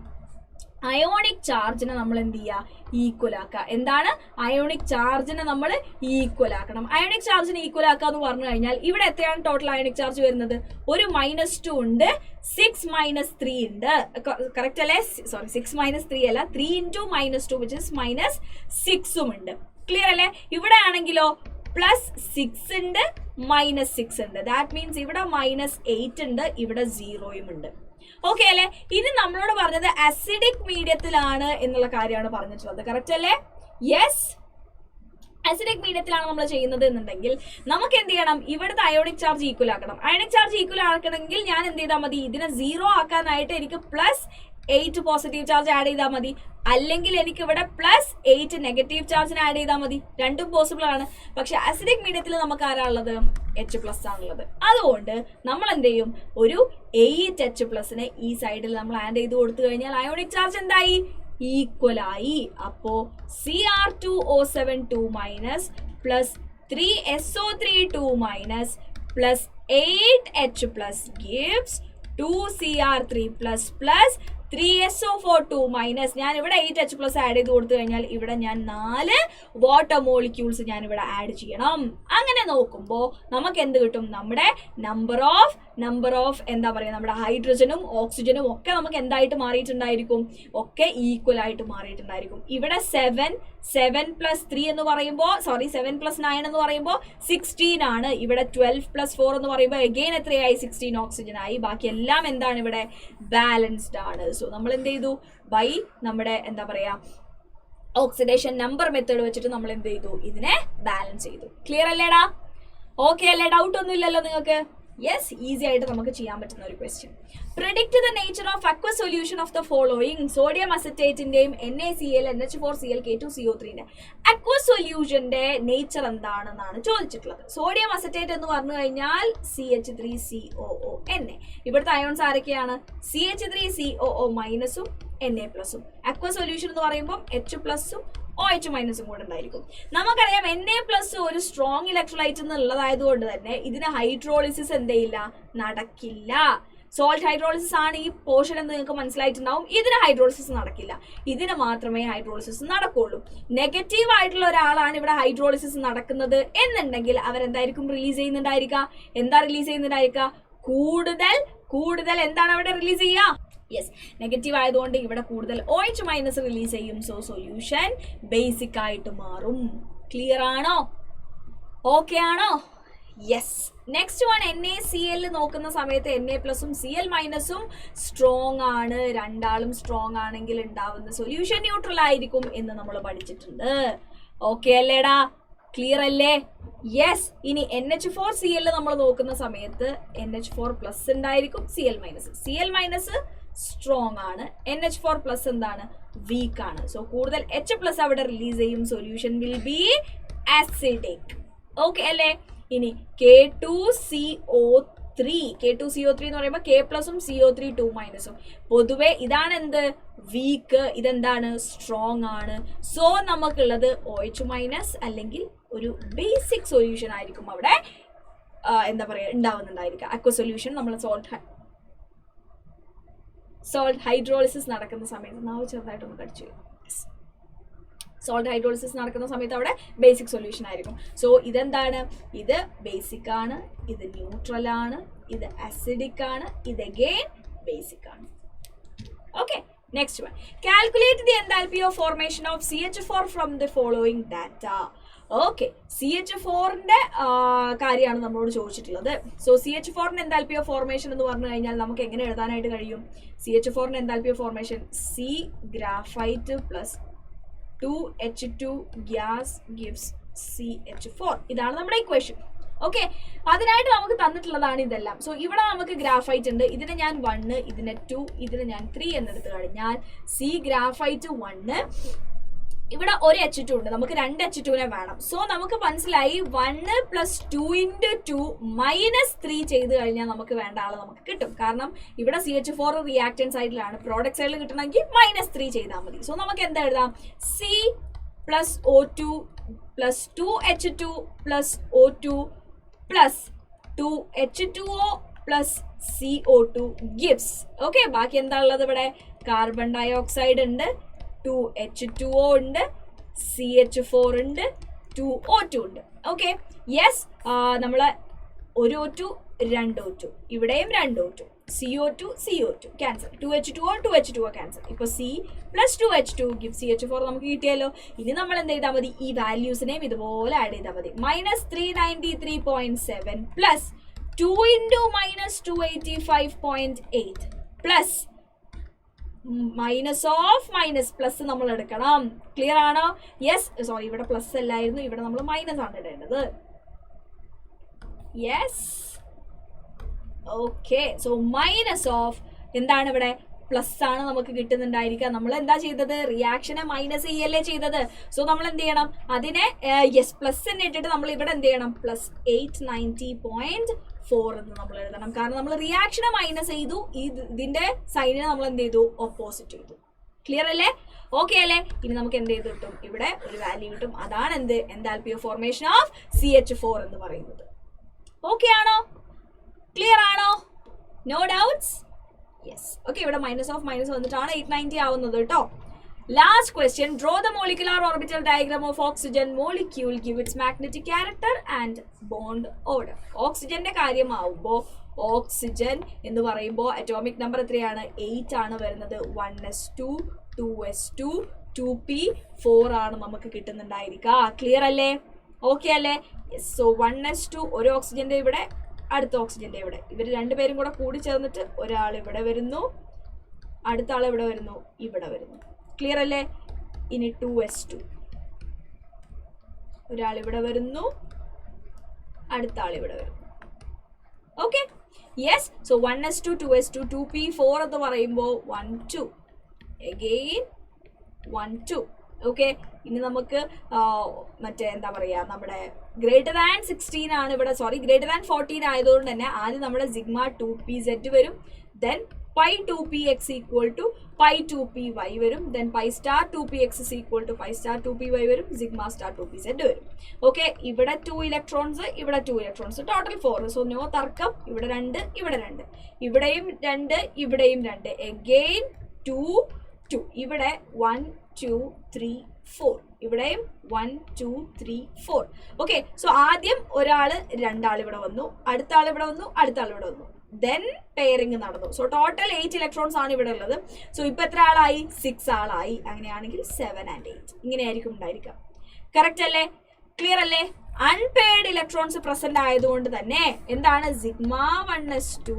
അയോണിക് ചാർജിനെ നമ്മൾ എന്ത് ചെയ്യുക? ഈക്വൽ ആക്കുക. എന്താണ്? അയോണിക് ചാർജിനെ നമ്മൾ ഈക്വൽ ആക്കണം. അയോണിക് ചാർജിനെ ഈക്വൽ ആക്കുക എന്ന് പറഞ്ഞു കഴിഞ്ഞാൽ ഇവിടെ എത്രയാണ് ടോട്ടൽ അയോണിക് ചാർജ് വരുന്നത്? ഒരു -2 ഉണ്ട്, 6 - 3 ഉണ്ട്. കറക്റ്റ് അല്ലേ? സോറി, 6 - 3 അല്ല, 3 × -2 which is -6 ഉണ്ട്. ക്ലിയർ അല്ലേ? ഇവിടെ ആണെങ്കിലോ +6 ഉണ്ട്, -6 ഉണ്ട്. ദാറ്റ് മീൻസ് ഇവിടെ -8 ഉണ്ട്, ഇവിടെ 0 ഉണ്ട്. ഓക്കെ അല്ലേ? ഇത് നമ്മളോട് പറഞ്ഞത് അസിഡിക് മീഡിയത്തിലാണ് എന്നുള്ള കാര്യമാണ് പറഞ്ഞിട്ടുള്ളത്. കറക്റ്റ് അല്ലേ? യെസ്, അസിഡിക് മീഡിയത്തിലാണ് നമ്മൾ ചെയ്യുന്നത് എന്നുണ്ടെങ്കിൽ നമുക്ക് എന്ത് ചെയ്യണം? ഇവിടുത്തെ അയോണിക് ചാർജ് ഈക്വൽ ആക്കണം. അയോണിക് ചാർജ് ഈക്വൽ ആക്കണമെങ്കിൽ ഞാൻ എന്ത് ചെയ്താൽ മതി? ഇതിനെ 0 ആക്കാനായിട്ട് എനിക്ക് +8 പോസിറ്റീവ് ചാർജ് ആഡ് ചെയ്താൽ മതി. അല്ലെങ്കിൽ എനിക്ക് ഇവിടെ +8 നെഗറ്റീവ് ചാർജിന് ആഡ് ചെയ്താൽ മതി. രണ്ടും പോസിബിൾ ആണ്. പക്ഷെ അസിഡിക് മീഡിയത്തിൽ നമുക്ക് ആരാളുള്ളത്? H+ ആണുള്ളത്. അതുകൊണ്ട് നമ്മൾ എന്ത് ചെയ്യും? ഒരു 8 H+നെ ഈ സൈഡിൽ നമ്മൾ ആഡ് ചെയ്ത് കൊടുത്തു കഴിഞ്ഞാൽ അയോണിക് ചാർജ് എന്തായി? ഈക്വൽ ആയി. അപ്പോ Cr2O7 2- plus 3SO3 2- plus 8H+ gives 2Cr3 plus 3SO4 2-. ഞാൻ ഇവിടെ 8H+ ആഡ് ചെയ്ത് കൊടുത്തു കഴിഞ്ഞാൽ ഇവിടെ ഞാൻ 4 വാട്ടർ മോളിക്യൂൾസ് ഞാൻ ഇവിടെ ആഡ് ചെയ്യണം. അങ്ങനെ നോക്കുമ്പോൾ നമുക്ക് എന്ത് കിട്ടും? നമ്മുടെ നമ്പർ ഓഫ് എന്താ പറയുക, നമ്മുടെ ഹൈഡ്രജനും ഓക്സിജനും ഒക്കെ നമുക്ക് എന്തായിട്ട് മാറിയിട്ടുണ്ടായിരിക്കും? ഒക്കെ ഈക്വൽ ആയിട്ട് മാറിയിട്ടുണ്ടായിരിക്കും. ഇവിടെ 7 + 3 എന്ന് പറയുമ്പോൾ 7 + 9 എന്ന് പറയുമ്പോൾ 16 ആണ്. ഇവിടെ 12 + 4 എന്ന് പറയുമ്പോൾ അഗെയിൻ എത്രയായി? 16 ഓക്സിജൻ ആയി. ബാക്കി എല്ലാം എന്താണ്? ഇവിടെ ബാലൻസ്ഡ് ആണ്. സോ നമ്മൾ എന്ത് ചെയ്തു? ബൈ നമ്മുടെ എന്താ പറയാ ഓക്സിഡേഷൻ നമ്പർ മെത്തേഡ് വെച്ചിട്ട് നമ്മൾ എന്ത് ചെയ്തു? ഇതിനെ ബാലൻസ് ചെയ്തു. ക്ലിയർ അല്ലേടാ? ഓക്കെ അല്ലേ? ഡൗട്ട് ഒന്നും ഇല്ലല്ലോ നിങ്ങൾക്ക്? യെസ്, ഈസി ആയിട്ട് നമുക്ക് ചെയ്യാൻ പറ്റുന്ന ഒരു question. Predict the nature of aqua solution of the following. Sodium അസറ്റേറ്റിന്റെയും NaCl NH4Cl K2CO3 അക്വ സൊല്യൂഷന്റെ നേച്ചർ എന്താണെന്നാണ് ചോദിച്ചിട്ടുള്ളത്. സോഡിയം അസറ്റേറ്റ് എന്ന് പറഞ്ഞു കഴിഞ്ഞാൽ CH3COO Na. ഇവിടുത്തെ അയോൺസ് ആരൊക്കെയാണ്? CH3COO- Na+. അക്വ സൊല്യൂഷൻ എന്ന് പറയുമ്പോൾ H+ഉം OH- കൂടെ ഉണ്ടായിരിക്കും. നമുക്കറിയാം Na+ ഒരു സ്ട്രോങ് ഇലക്ട്രോലൈറ്റ് എന്നുള്ളതായതുകൊണ്ട് തന്നെ ഇതിന് ഹൈഡ്രോളിസിസ് എന്തെയില്ല? നടക്കില്ല. സോൾട്ട് ഹൈഡ്രോളിസിസ് ആണ് ഈ പോർഷൻ എന്ന് നിങ്ങൾക്ക് മനസ്സിലായിട്ടുണ്ടാവും. ഇതിന് ഹൈഡ്രോളിസിസ് നടക്കില്ല. ഇതിന് മാത്രമേ ഹൈഡ്രോളിസിസ് നടക്കുള്ളൂ. നെഗറ്റീവ് ആയിട്ടുള്ള ഒരാളാണ് ഇവിടെ ഹൈഡ്രോളിസിസ് നടക്കുന്നത് എന്നുണ്ടെങ്കിൽ അവരെന്തായിരിക്കും റിലീസ് ചെയ്യുന്നുണ്ടായിരിക്കുക? എന്താ റിലീസ് ചെയ്യുന്നുണ്ടായിരിക്കുക? കൂടുതൽ എന്താണ് അവിടെ റിലീസ് ചെയ്യുക? യെസ്, നെഗറ്റീവ് ആയതുകൊണ്ട് ഇവിടെ കൂടുതൽ OH- റിലീസ് ചെയ്യും. സോ സൊല്യൂഷൻ ബേസിക് ആയിട്ട് മാറും. ക്ലിയർ ആണോ? ഓക്കെ ആണോ? യെസ്. നെക്സ്റ്റ് വൺ NaCl നോക്കുന്ന സമയത്ത് Na+ഉം Cl- സ്ട്രോങ് ആണ്. രണ്ടാളും സ്ട്രോങ് ആണെങ്കിൽ ഉണ്ടാവുന്ന സൊല്യൂഷൻ ന്യൂട്രൽ ആയിരിക്കും എന്ന് നമ്മൾ പഠിച്ചിട്ടുണ്ട്. ഓക്കെ അല്ലേടാ? ക്ലിയർ അല്ലേ? യെസ്. ഇനി NH4Cl നമ്മൾ നോക്കുന്ന സമയത്ത് NH4+ ഉണ്ടായിരിക്കും, Cl- സ്ട്രോങ് ആണ്. NH4+ എന്താണ്? വീക്ക് ആണ്. സോ കൂടുതൽ H+ അവിടെ റിലീസ് ചെയ്യും. Solution will be acidic. Okay അല്ലേ? ഇനി K2CO3 എന്ന് പറയുമ്പോൾ K+ഉം CO3 2-ഉം. പൊതുവെ ഇതാണ് എന്ത്? വീക്ക്. ഇതെന്താണ്? സ്ട്രോങ് ആണ്. സോ നമുക്കുള്ളത് OH- അല്ലെങ്കിൽ ഒരു ബേസിക് സൊല്യൂഷൻ ആയിരിക്കും അവിടെ എന്താ പറയുക ഉണ്ടാവുന്നുണ്ടായിരിക്കുക. അക്വ സൊല്യൂഷൻ നമ്മൾ സോൾട്ട് ഹൈഡ്രോളിസിസ് നടക്കുന്ന സമയത്ത് നാവ് ചെറുതായിട്ടൊന്ന് കടിച്ചു. സോൾട്ട് ഹൈഡ്രോളിസിസ് നടക്കുന്ന സമയത്ത് അവിടെ ബേസിക് സൊല്യൂഷൻ ആയിരിക്കും. സോ ഇതെന്താണ്? ഇത് ബേസിക് ആണ്, ഇത് ന്യൂട്രൽ ആണ്, ഇത് അസിഡിക് ആണ്, ഇത് അഗെയിൻ ബേസിക് ആണ്. Okay, next one. Calculate the enthalpy of formation of CH4 from the following data. Okay, CH4ന്റെ കാര്യമാണ് നമ്മളോട് ചോദിച്ചിട്ടുള്ളത്. സോ CH4ന്റെ എൻതാൽപ്പി ഓഫ് ഫോർമേഷൻ എന്ന് പറഞ്ഞു കഴിഞ്ഞാൽ നമുക്ക് എങ്ങനെ എഴുതാനായിട്ട് കഴിയും? CH4ന്റെ enthalpy of formation C graphite plus 2H2 gas gives CH4. ഇതാണ് നമ്മുടെ ഇക്വേഷൻ. ഓക്കെ, അതിനായിട്ട് നമുക്ക് തന്നിട്ടുള്ളതാണ് ഇതെല്ലാം. സോ ഇവിടെ നമുക്ക് ഗ്രാഫൈറ്റ് ഉണ്ട്, ഇതിനെ ഞാൻ 1, ഇതിനെ 2, ഇതിനെ ഞാൻ 3 എന്നെടുത്ത് കഴിഞ്ഞാൽ C ഗ്രാഫൈറ്റ് 1, ഇവിടെ ഒരു H2 ഉണ്ട്, നമുക്ക് 2 H2നെ വേണം. സോ നമുക്ക് മനസ്സിലായി 1 + 2 × 2 -3 ചെയ്ത് കഴിഞ്ഞാൽ നമുക്ക് വേണ്ട ആള് നമുക്ക് കിട്ടും. കാരണം ഇവിടെ CH4 റിയാക്ടന്റ് സൈഡിലാണ്, പ്രോഡക്റ്റ് സൈഡിൽ കിട്ടണമെങ്കിൽ -3 ചെയ്താൽ മതി. സോ നമുക്ക് എന്താ എഴുതാം? C + O2 + 2H2 + O2 + 2H2O + CO2 gives. Okay, ബാക്കി എന്താ ഉള്ളത്? ഇവിടെ കാർബൺ ഡൈ ഓക്സൈഡ് ഉണ്ട്, 2H2O ഉണ്ട്, CH4 ഉണ്ട്, 2O2 ഉണ്ട്. ഓക്കെ, യെസ്, നമ്മൾ ഒരു O2 2 O2, ഇവിടെയും 2 O2, CO2 CO2 cancel, 2H2O 2H2O cancel. ഇപ്പോൾ C + 2H2 gives CH4 നമുക്ക് കിട്ടിയല്ലോ. ഇനി നമ്മൾ എന്ത് ചെയ്താൽ മതി? ഈ വാല്യൂസിനെയും ഇതുപോലെ ആഡ് ചെയ്താൽ മതി. -393.7 + 2 × -285.8 plus minus of minus plus നമ്മൾ എടുക്കണം. ക്ലിയർ ആണോ? യെസ്, സോറി, ഇവിടെ പ്ലസ് അല്ലായിരുന്നു, ഇവിടെ നമ്മൾ മൈനസ് ആണ് ഇടേണ്ടത്. Yes, okay. So minus of എന്താണ്? ഇവിടെ പ്ലസ് ആണ് നമുക്ക് കിട്ടുന്നുണ്ടായിരിക്കുക. നമ്മൾ എന്താ ചെയ്തത്? റിയാക്ഷനെ മൈനസ് ചെയ്യല്ലേ ചെയ്തത്. സോ നമ്മൾ എന്ത് ചെയ്യണം? അതിനെ യെസ് പ്ലസ് തന്നെ ഇട്ടിട്ട് നമ്മൾ ഇവിടെ എന്ത് ചെയ്യണം? +890.4 എന്ന് നമ്മൾ എഴുതണം. കാരണം നമ്മൾ റിയാക്ഷനെ മൈനസ് ചെയ്തു, ഇതിന്റെ സൈഡിനെ നമ്മൾ എന്ത് ചെയ്തു? ഓപ്പോസിറ്റ് ചെയ്തു. ക്ലിയർ അല്ലേ? ഓക്കെ അല്ലേ? ഇനി നമുക്ക് എന്ത് ചെയ്ത് കിട്ടും? ഇവിടെ ഒരു വാല്യൂ കിട്ടും. അതാണ് എന്ത്? Enthalpy of formation of CH4 എന്ന് പറയുന്നത്. ഓക്കെ ആണോ? ക്ലിയർ ആണോ? No doubts? യെസ്. ഓക്കെ, ഇവിടെ മൈനസ് ഓഫ് മൈനസ് വന്നിട്ടാണ് 890 ആവുന്നത് കേട്ടോ. Last question. Draw the molecular orbital diagram of oxygen molecule, give its magnetic character and bond order. ഓക്സിജന്റെ കാര്യമാവുമ്പോൾ ഓക്സിജൻ എന്ന് പറയുമ്പോൾ അറ്റോമിക് നമ്പർ എത്രയാണ്? 8 ആണ് വരുന്നത്. 1s2 2s2 2p4 ആണ് നമുക്ക് കിട്ടുന്നുണ്ടായിരിക്കുക. ക്ലിയർ അല്ലേ? ഓക്കെ അല്ലേ? യെസ്. സോ 1s2 ഒരു ഓക്സിജന്റെ ഇവിടെ, അടുത്ത ഓക്സിജന്റെ ഇവിടെ, ഇവർ രണ്ടുപേരും കൂടെ കൂടി ചേർന്നിട്ട് ഒരാൾ ഇവിടെ വരുന്നു, അടുത്ത ആൾ ഇവിടെ വരുന്നു, ഇവിടെ വരുന്നു. ക്ലിയർ അല്ലേ? ഇനി 2s2, ഒരാൾ ഇവിടെ വരുന്നു, അടുത്ത ആൾ ഇവിടെ വരുന്നു. Okay, yes. So 1s2 2s2 2p4 എന്ന് പറയുമ്പോൾ 1 2 again 1 2. ഓക്കെ, ഇനി നമുക്ക് മറ്റേ എന്താ പറയുക, നമ്മുടെ >16 ആണ് ഇവിടെ, സോറി >14 ആയതുകൊണ്ട് തന്നെ ആദ്യം നമ്മുടെ സിഗ്മ 2pz വരും, ദെൻ pi2px = pi2py വരും, ദെൻ pi*2px = pi*2py വരും, സിഗ്മ *2pz വരും. ഓക്കെ, ഇവിടെ 2 ഇലക്ട്രോൺസ്, ഇവിടെ 2 ഇലക്ട്രോൺസ്, ടോട്ടൽ 4. സോ നോ തർക്കം. ഇവിടെ 2, ഇവിടെ 2, ഇവിടെയും 2, ഇവിടെയും 2, again 2 2, ഇവിടെ 1 2 3 4, ഇവിടെയും 1 2 3 4. ഓക്കെ, സോ ആദ്യം ഒരാള്, രണ്ടാൾ ഇവിടെ വന്നു, അടുത്ത ആൾ ഇവിടെ വന്നു, അടുത്ത ആൾ ഇവിടെ വന്നു, ദെൻ പെയറിംഗ് നടന്നു. സോ ടോട്ടൽ 8 ഇലക്ട്രോൺസ് ആണ് ഇവിടെ ഉള്ളത്. സോ ഇപ്പൊ എത്ര ആളായി? 6 ആളായി. അങ്ങനെയാണെങ്കിൽ 7 and 8 ഇങ്ങനെയായിരിക്കും ഉണ്ടായിരിക്കുക. കറക്റ്റ് അല്ലേ? ക്ലിയർ അല്ലേ? അൺപെയർഡ് ഇലക്ട്രോൺസ് പ്രസന്റ് ആയതുകൊണ്ട് തന്നെ എന്താണ്? Sigma 1s2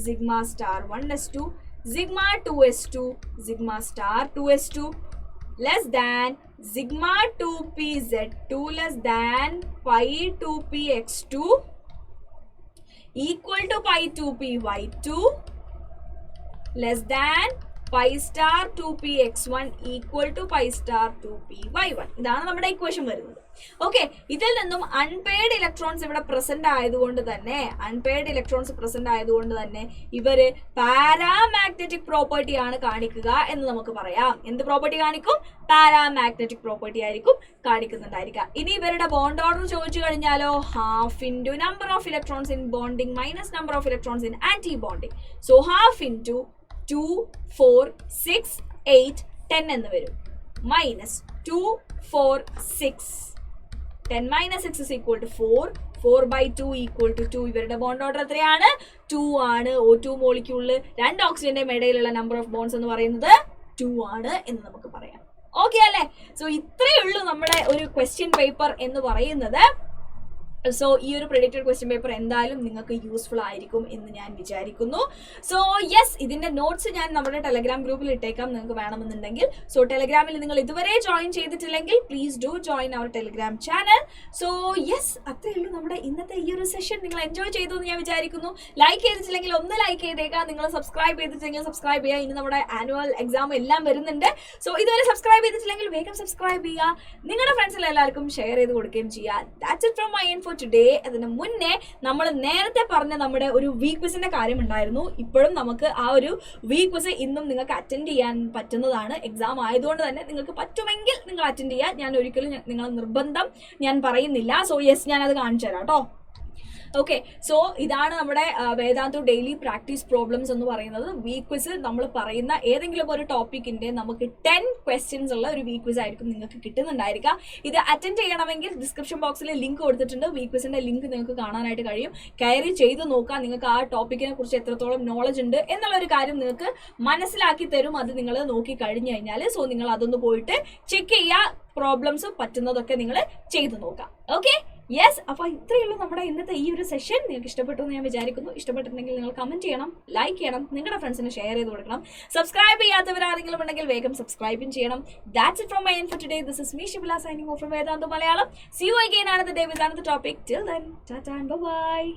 sigma star 1s2 sigma 2s2 sigma star 2s2 less than sigma 2pz2 less than pi 2px2 equal to pi 2py2 less than pi star 2px1 equal to pi star 2py1. ഇതാണ് നമ്മുടെ equation വരുന്നത്. Okay, ഇതിൽ നിന്നും unpaired electrons ഇവിടെ present ആയതുകൊണ്ട് തന്നെ ഇവര് paramagnetic property ആണ് കാണിക്കുക എന്ന് നമുക്ക് പറയാം. എന്ത് പ്രോപ്പർട്ടി കാണിക്കും? പാരാമാഗ്നറ്റിക് പ്രോപ്പർട്ടി ആയിരിക്കും കാണിക്കുന്നുണ്ടായിരിക്കുക. ഇനി ഇവരുടെ ബോണ്ട് ഓർഡർ ചോദിച്ചു കഴിഞ്ഞാലോ, half into number of electrons in bonding minus number of electrons in anti bonding. So half into 2 4 6 8 10 എന്ന് വരും, minus 2 4, 6. 10 minus 6 is equal to 4. 4/2 equal to 2. ഇവരുടെ ബോണ്ട് ഓർഡർ എത്രയാണ്? 2 ആണ്. O2 മോളിക്യൂളിൽ 2 ഓക്സിജന്റെയും ഇടയിലുള്ള നമ്പർ ഓഫ് ബോണ്ട്സ് എന്ന് പറയുന്നത് 2 ആണ് എന്ന് നമുക്ക് പറയാം. ഓക്കെ അല്ലേ? സോ ഇത്രയേ ഉള്ളൂ നമ്മുടെ ഒരു ക്വസ്റ്റ്യൻ പേപ്പർ എന്ന് പറയുന്നത്. സോ ഈ ഒരു പ്രെഡിക്റ്റഡ് ക്വസ്റ്റ്യൻ പേപ്പർ എന്തായാലും നിങ്ങൾക്ക് യൂസ്ഫുൾ ആയിരിക്കും എന്ന് ഞാൻ വിചാരിക്കുന്നു. സോ യെസ്, ഇതിന്റെ നോട്ട്സ് ഞാൻ നമ്മുടെ ടെലഗ്രാം ഗ്രൂപ്പിൽ ഇട്ടേക്കാം നിങ്ങൾക്ക് വേണമെന്നുണ്ടെങ്കിൽ. സോ ടെലഗ്രാമിൽ നിങ്ങൾ ഇതുവരെ ജോയിൻ ചെയ്തിട്ടില്ലെങ്കിൽ please do join our Telegram channel. So yes, അത്രയേ ഉള്ളൂ നമ്മുടെ ഇന്നത്തെ ഈ ഒരു സെഷൻ. നിങ്ങൾ എൻജോയ് ചെയ്തു എന്ന് ഞാൻ വിചാരിക്കുന്നു. ലൈക്ക് ചെയ്തിട്ടില്ലെങ്കിൽ ഒന്ന് ലൈക്ക് ചെയ്തേക്കാം. നിങ്ങൾ സബ്സ്ക്രൈബ് ചെയ്തിട്ടില്ലെങ്കിൽ സബ്സ്ക്രൈബ് ചെയ്യുക. ഇനി നമ്മുടെ ആനുവൽ എക്സാം എല്ലാം വരുന്നുണ്ട്. സോ ഇതുവരെ സബ്സ്ക്രൈബ് ചെയ്തിട്ടില്ലെങ്കിൽ വേഗം സബ്സ്ക്രൈബ് ചെയ്യുക. നിങ്ങളുടെ ഫ്രണ്ട്സിൽ എല്ലാവർക്കും ഷെയർ ചെയ്ത് കൊടുക്കുകയും ചെയ്യുക. That's it from my end for today. അതിന് മുന്നേ നമ്മൾ നേരത്തെ പറഞ്ഞ നമ്മുടെ ഒരു വീക്ക് ക്വിസിന്റെ കാര്യം ഉണ്ടായിരുന്നു. ഇപ്പോഴും നമുക്ക് ആ ഒരു വീക്ക് ക്വിസ് ഇന്നും നിങ്ങൾക്ക് അറ്റൻഡ് ചെയ്യാൻ പറ്റുന്നതാണ്. എക്സാം ആയതുകൊണ്ട് തന്നെ നിങ്ങൾക്ക് പറ്റുമെങ്കിൽ നിങ്ങൾ അറ്റൻഡ് ചെയ്യുക. ഞാൻ ഒരിക്കലും നിങ്ങളെ നിർബന്ധം ഞാൻ പറയുന്നില്ല. സോ യെസ്, ഞാനത് കാണിച്ചു തരാം കേട്ടോ. ഓക്കെ, സോ ഇതാണ് നമ്മുടെ വേദാന്തു ഡെയിലി പ്രാക്ടീസ് പ്രോബ്ലംസ് എന്ന് പറയുന്നത്. വീക്ക് ക്വിസ് നമ്മൾ പറയുന്ന ഏതെങ്കിലും ഒരു ടോപ്പിക്കിന്റെ നമുക്ക് 10 ക്വസ്റ്റ്യൻസ് ഉള്ള ഒരു വീക്ക് ക്വിസ് ആയിരിക്കും നിങ്ങൾക്ക് കിട്ടുന്നുണ്ടായിരിക്കുക. ഇത് അറ്റൻഡ് ചെയ്യണമെങ്കിൽ ഡിസ്ക്രിപ്ഷൻ ബോക്സിൽ ലിങ്ക് കൊടുത്തിട്ടുണ്ട്. വീക്ക് ക്വിസിന്റെ ലിങ്ക് നിങ്ങൾക്ക് കാണാനായിട്ട് കഴിയും. കയറി ചെയ്ത് നോക്കാം. നിങ്ങൾക്ക് ആ ടോപ്പിക്കിനെ കുറിച്ച് എത്രത്തോളം നോളജ് ഉണ്ട് എന്നുള്ള ഒരു കാര്യം നിങ്ങൾക്ക് മനസ്സിലാക്കി തരും. അത് നിങ്ങൾ നോക്കി കഴിഞ്ഞു കഴിഞ്ഞാൽ സോ നിങ്ങൾ അതൊന്ന് പോയിട്ട് ചെക്ക് ചെയ്യുക. പ്രോബ്ലംസ് പറ്റുന്നതൊക്കെ നിങ്ങൾ ചെയ്ത് നോക്കാം. Okay, yes. അപ്പോൾ ഇത്രയേ ഉള്ളൂ നമ്മുടെ ഇന്നത്തെ ഈ ഒരു സെഷൻ. നിങ്ങൾക്ക് ഇഷ്ടപ്പെട്ടു എന്ന് ഞാൻ വിചാരിക്കുന്നു. ഇഷ്ടപ്പെട്ടിട്ടുണ്ടെങ്കിൽ നിങ്ങൾ കമന്റ് ചെയ്യണം, ലൈക്ക് ചെയ്യണം, നിങ്ങളുടെ ഫ്രണ്ട്സിന് ഷെയർ ചെയ്ത് കൊടുക്കണം. സബ്സ്ക്രൈബ് ചെയ്യാത്തവരാരെങ്കിലും ഉണ്ടെങ്കിൽ വേഗം സബ്സ്ക്രൈബും ചെയ്യണം. That's it from my end for today. This is me Shibla signing off from Vedantu Malayalam. See you again another day with another topic. Till then, ta-ta and bye-bye.